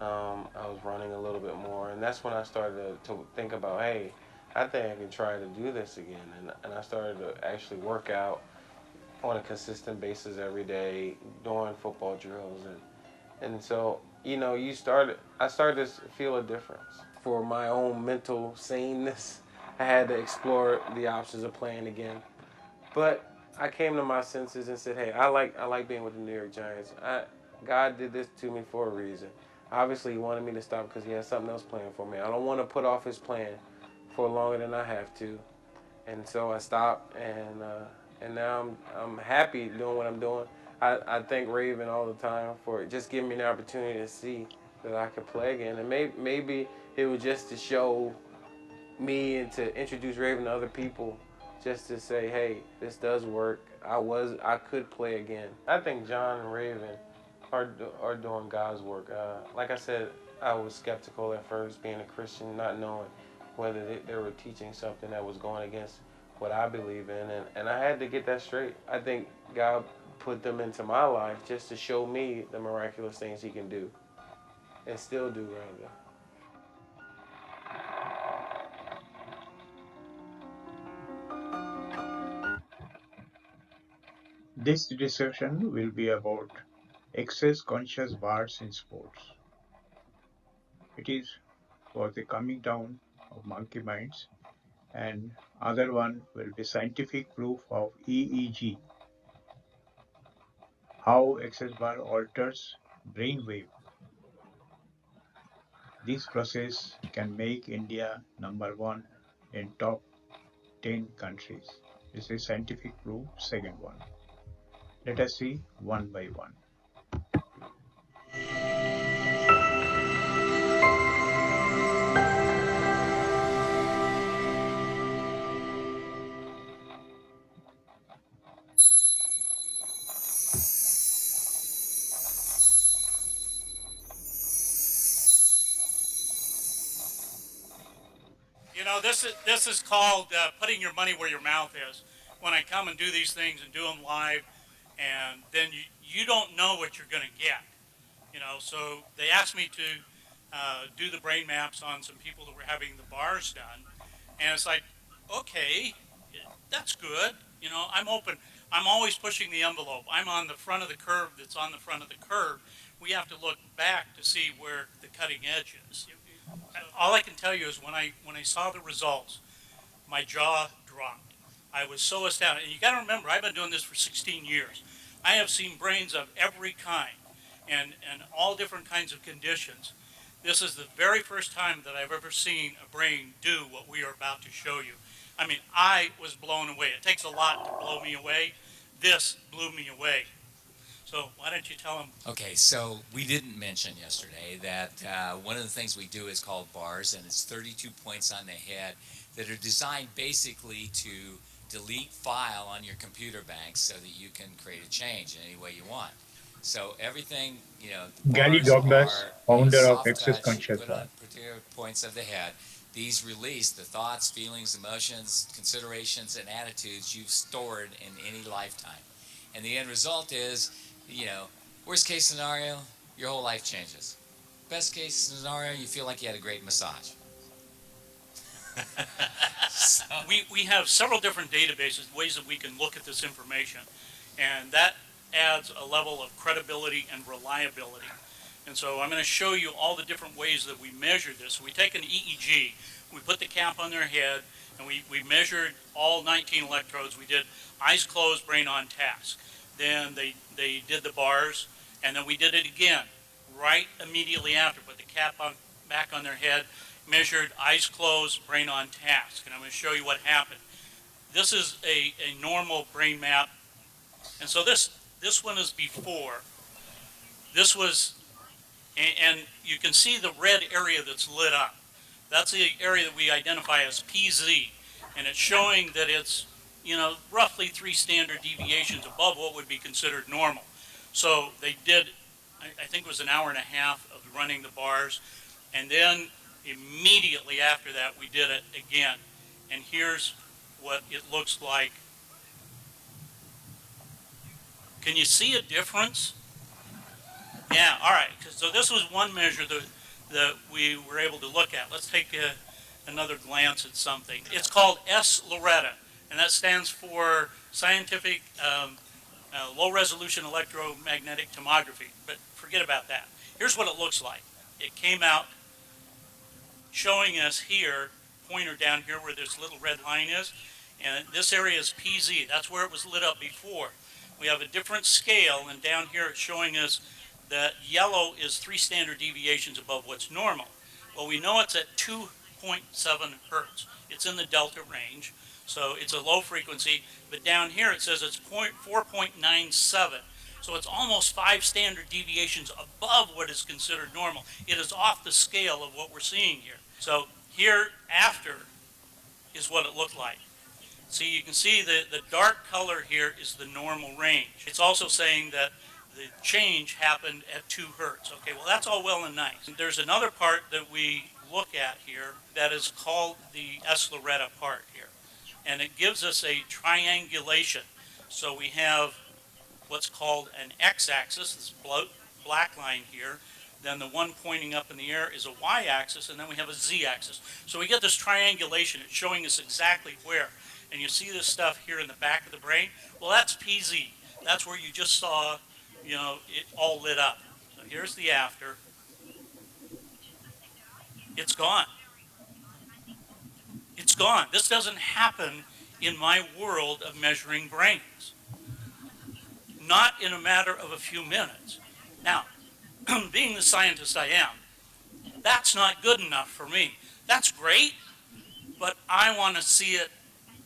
I was running a little bit more, and that's when I started to think about, hey, I think I can try to do this again. And I started to actually work out on a consistent basis every day, doing football drills, and so, you know, I started to feel a difference. For my own mental saneness, I had to explore the options of playing again. But I came to my senses and said, hey, I like being with the New York Giants. God did this to me for a reason. Obviously, He wanted me to stop because He has something else planned for me. I don't want to put off His plan for longer than I have to. And so I stopped, and now I'm happy doing what I'm doing. I thank Raven all the time for just giving me the opportunity to see that I could play again. And maybe it was just to show me and to introduce Raven to other people, just to say, hey, this does work. I could play again. I think John and Raven are doing God's work. Like I said, I was skeptical at first, being a Christian, not knowing whether they were teaching something that was going against what I believe in, and I had to get that straight. I think God put them into my life just to show me the miraculous things He can do, and still do, rather. This discussion will be about excess conscious bias in sports. It is for the coming down of monkey minds, and other one will be scientific proof of EEG, how excess bar alters brainwave. This process can make India number one in top 10 countries. This is scientific proof, second one. Let us see one by one. You know, this is called putting your money where your mouth is. When I come and do these things and do them live, and then you don't know what you're going to get. You know, so they asked me to do the brain maps on some people that were having the bars done, and it's like, okay, that's good. You know, I'm open. I'm always pushing the envelope. I'm on the front of the curve that's on the front of the curve. We have to look back to see where the cutting edge is. All I can tell you is when I saw the results, my jaw dropped. I was so astounded. And you got to remember, I've been doing this for 16 years. I have seen brains of every kind and all different kinds of conditions. This is the very first time that I've ever seen a brain do what we are about to show you. I mean, I was blown away. It takes a lot to blow me away. This blew me away. So why don't you tell them? Okay, so we didn't mention yesterday that one of the things we do is called bars, and it's 32 points on the head that are designed basically to delete file on your computer bank so that you can create a change in any way you want. So everything, you know, Gary bars Douglas, are, founder you know, of soft Access touch, Conscious put on Lab. particular points of the head. These release the thoughts, feelings, emotions, considerations, and attitudes you've stored in any lifetime. And the end result is, you know, worst case scenario, your whole life changes. Best case scenario, you feel like you had a great massage. So. We have several different databases, ways that we can look at this information, and that adds a level of credibility and reliability. And so I'm going to show you all the different ways that we measure this. We take an EEG, we put the cap on their head, and we measured all 19 electrodes. We did eyes closed, brain on task. Then they did the bars, and then we did it again right immediately after. Put the cap back on their head, measured eyes closed, brain on task. And I'm going to show you what happened. This is a normal brain map. And so this one is before. This was, and you can see the red area that's lit up. That's the area that we identify as PZ. And it's showing that it's, you know, roughly 3 standard deviations above what would be considered normal. So they did, I think it was an hour and a half of running the bars. And then immediately after that, we did it again. And here's what it looks like. Can you see a difference? Yeah, all right. So this was one measure that we were able to look at. Let's take another glance at something. It's called S-Loretta, and that stands for Scientific Low-Resolution Electromagnetic Tomography. But forget about that. Here's what it looks like. It came out showing us here, pointer down here where this little red line is, and this area is PZ. That's where it was lit up before. We have a different scale, and down here it's showing us that yellow is 3 standard deviations above what's normal. Well, we know it's at 2.7 hertz. It's in the delta range, so it's a low frequency, but down here it says it's 4.97. So it's almost 5 standard deviations above what is considered normal. It is off the scale of what we're seeing here. So here after is what it looked like. See, you can see the dark color here is the normal range. It's also saying that the change happened at 2 hertz. Okay, well that's all well and nice. There's another part that we look at here that is called the S-Loretta part here. And it gives us a triangulation. So we have what's called an x-axis, this black line here. Then the one pointing up in the air is a y-axis, and then we have a z-axis. So we get this triangulation. It's showing us exactly where. And you see this stuff here in the back of the brain? Well, that's PZ. That's where you just saw, you know, it all lit up. So here's the after. It's gone. It's gone. This doesn't happen in my world of measuring brains. Not in a matter of a few minutes. Now, being the scientist I am, that's not good enough for me. That's great, but I want to see it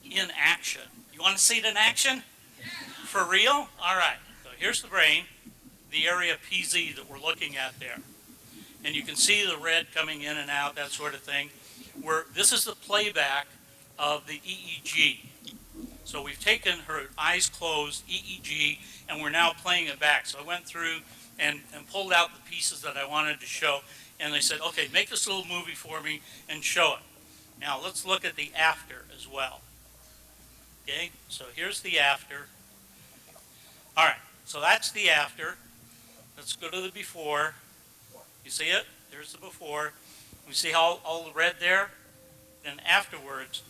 in action. You want to see it in action? For real? All right. So here's the brain, the area PZ that we're looking at there. And you can see the red coming in and out, that sort of thing. This is the playback of the EEG. So we've taken her eyes closed EEG, and we're now playing it back. So I went through and pulled out the pieces that I wanted to show, and they said, okay, make this little movie for me and show it. Now let's look at the after as well. Okay, so here's the after. All right, so that's the after. Let's go to the before. You see it? There's the before. We see all the red there. Then afterwards,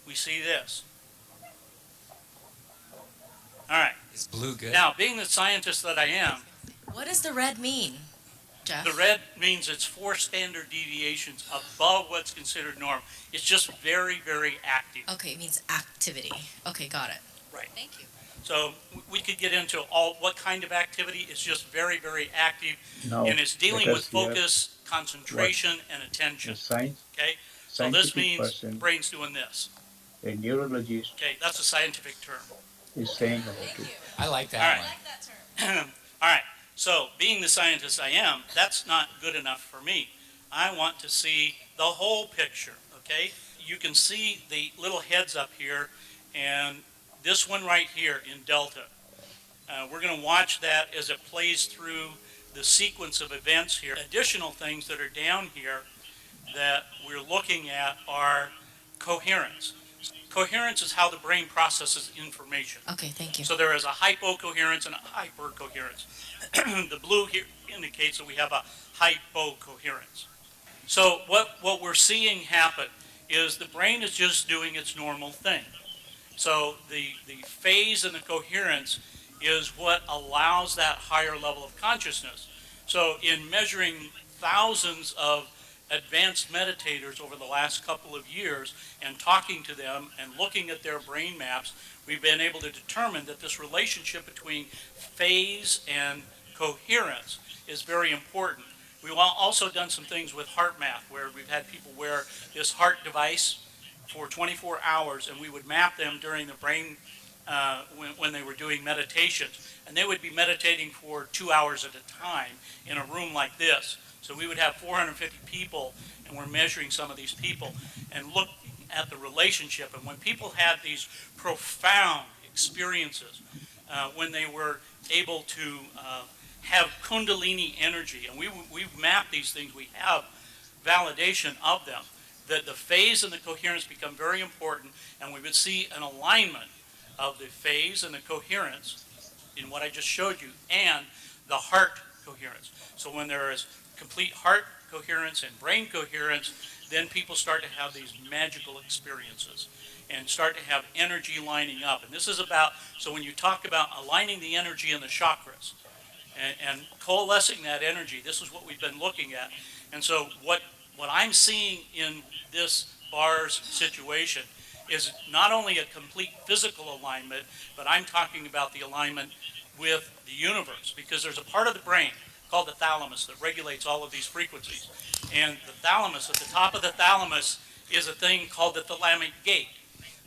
we see this. All right. Is blue good? Now, being the scientist that I am, What does the red mean, Jeff? the red means it's 4 standard deviations above what's considered normal. It's just very, very active. Okay, it means activity. Okay, got it. Right. Thank you. So we could get into what kind of activity. It's just very, very active, Now, and it's dealing let with us hear focus, concentration, and attention. The science, Okay, so this scientific means person, brain's doing this. a neurologist, Okay, that's a scientific term. is saying about it. I like All that right. one. All right. So, being the scientist I am, that's not good enough for me. I want to see the whole picture, okay? You can see the little heads up here, and this one right here in Delta. We're going to watch that as it plays through the sequence of events here. Additional things that are down here that we're looking at are coherence. Coherence is how the brain processes information. Okay, thank you. So there is a hypocoherence and a hypercoherence. The blue here indicates that we have a hypocoherence. So what we're seeing happen is the brain is just doing its normal thing. So the phase and the coherence is what allows that higher level of consciousness. So in measuring thousands of advanced meditators over the last couple of years and talking to them and looking at their brain maps, we've been able to determine that this relationship between phase and coherence is very important. We've also done some things with HeartMath, where we've had people wear this heart device for 24 hours, and we would map them during the brain when they were doing meditations. And they would be meditating for 2 hours at a time in a room like this. So we would have 450 people, and we're measuring some of these people and look at the relationship. And when people had these profound experiences, when they were able to have Kundalini energy, and we've mapped these things, we have validation of them, that the phase and the coherence become very important, and we would see an alignment of the phase and the coherence in what I just showed you, and the heart coherence. So when there is complete heart coherence and brain coherence, then people start to have these magical experiences and start to have energy lining up. And this is about, so when you talk about aligning the energy in the chakras and coalescing that energy, this is what we've been looking at. And so what I'm seeing in this bars situation is not only a complete physical alignment, but I'm talking about the alignment with the universe, because there's a part of the brain called the thalamus that regulates all of these frequencies. And the thalamus, at the top of the thalamus, is a thing called the thalamic gate.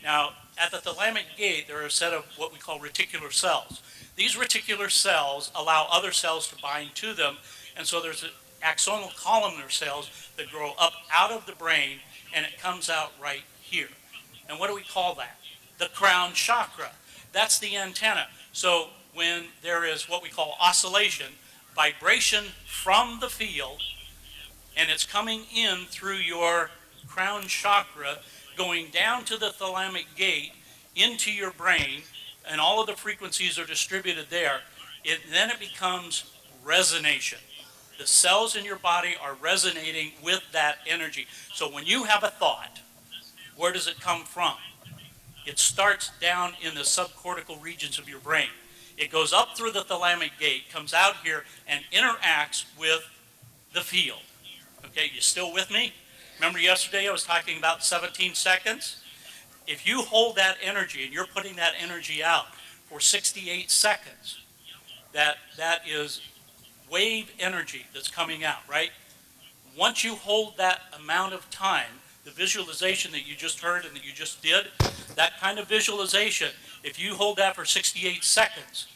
Now, at the thalamic gate, there are a set of what we call reticular cells. These reticular cells allow other cells to bind to them, and so there's axonal columnar cells that grow up out of the brain, and it comes out right here. And what do we call that? The crown chakra. That's the antenna. So when there is what we call oscillation, vibration from the field, and it's coming in through your crown chakra, going down to the thalamic gate, into your brain, and all of the frequencies are distributed there, then it becomes resonation. The cells in your body are resonating with that energy. So when you have a thought, where does it come from? It starts down in the subcortical regions of your brain. It goes up through the thalamic gate, comes out here, and interacts with the field. Okay, you still with me? Remember yesterday I was talking about 17 seconds? If you hold that energy and you're putting that energy out for 68 seconds, that is wave energy that's coming out, right? Once you hold that amount of time, the visualization that you just heard and that you just did, that kind of visualization, if you hold that for 68 seconds,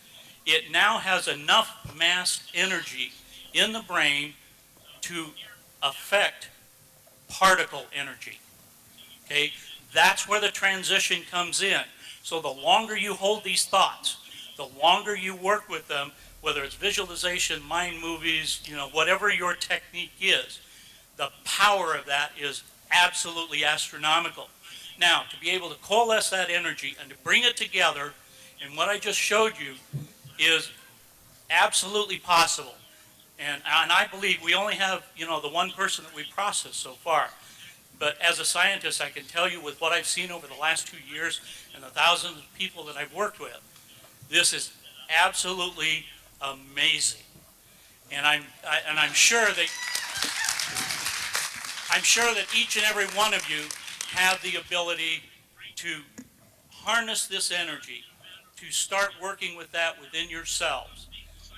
it now has enough mass energy in the brain to affect particle energy. Okay, that's where the transition comes in. So the longer you hold these thoughts, the longer you work with them, whether it's visualization, mind movies, whatever your technique is, the power of that is absolutely astronomical. Now, to be able to coalesce that energy and to bring it together in what I just showed you is absolutely possible. And I believe we only have, the one person that we processed so far. But as a scientist, I can tell you with what I've seen over the last 2 years and the thousands of people that I've worked with, this is absolutely amazing. And I'm sure that each and every one of you have the ability to harness this energy, to start working with that within yourselves,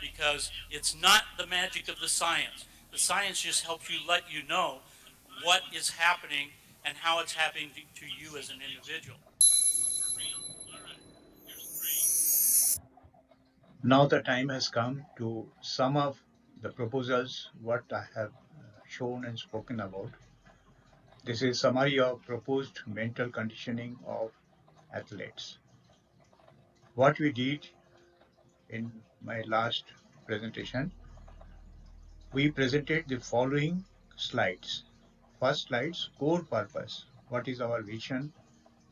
because it's not the magic of the science. The science just helps you let you know what is happening and how it's happening to you as an individual. Now the time has come to sum up the proposals, what I have shown and spoken about. This is summary of proposed mental conditioning of athletes. What we did in my last presentation, we presented the following slides. First slides, core purpose, what is our vision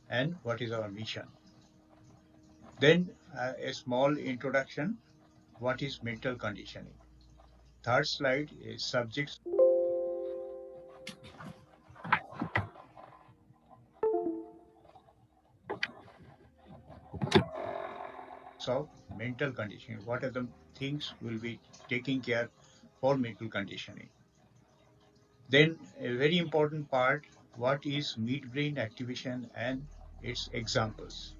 and what is our mission. Then a small introduction, what is mental conditioning. Third slide is subjects of mental conditioning. What are the things will be taking care for mental conditioning. Then a very important part, what is midbrain activation and its examples.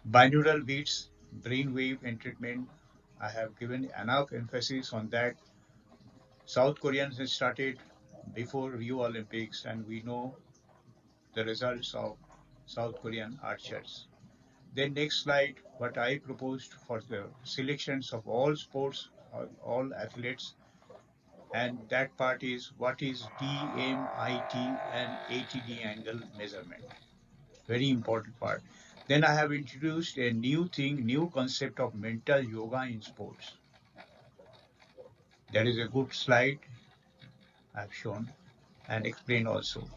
Binaural beats, brainwave entrainment, I have given enough emphasis on that. South Koreans have started before Rio Olympics, and we know the results of South Korean archers. Then next slide, what I proposed for the selections of all sports, all athletes, and that part is what is DMIT and ATD angle measurement. Very important part. Then I have introduced a new concept of mental yoga in sports. That is a good slide I've shown and explained also.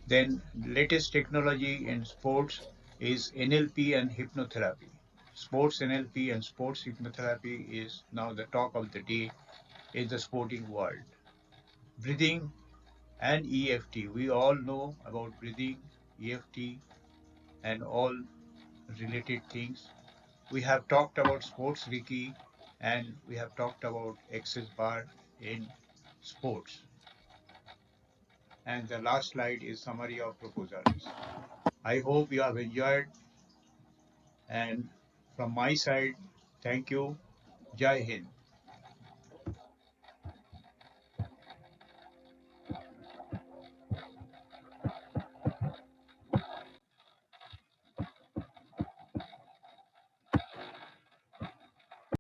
Then latest technology in sports is NLP and hypnotherapy. Sports NLP and sports hypnotherapy is now the talk of the day in the sporting world. Breathing and EFT. We all know about breathing, EFT, and all related things. We have talked about sports Reiki, and we have talked about access bar in sports. And the last slide is summary of proposals. I hope you have enjoyed, and from my side, thank you. Jai Hind.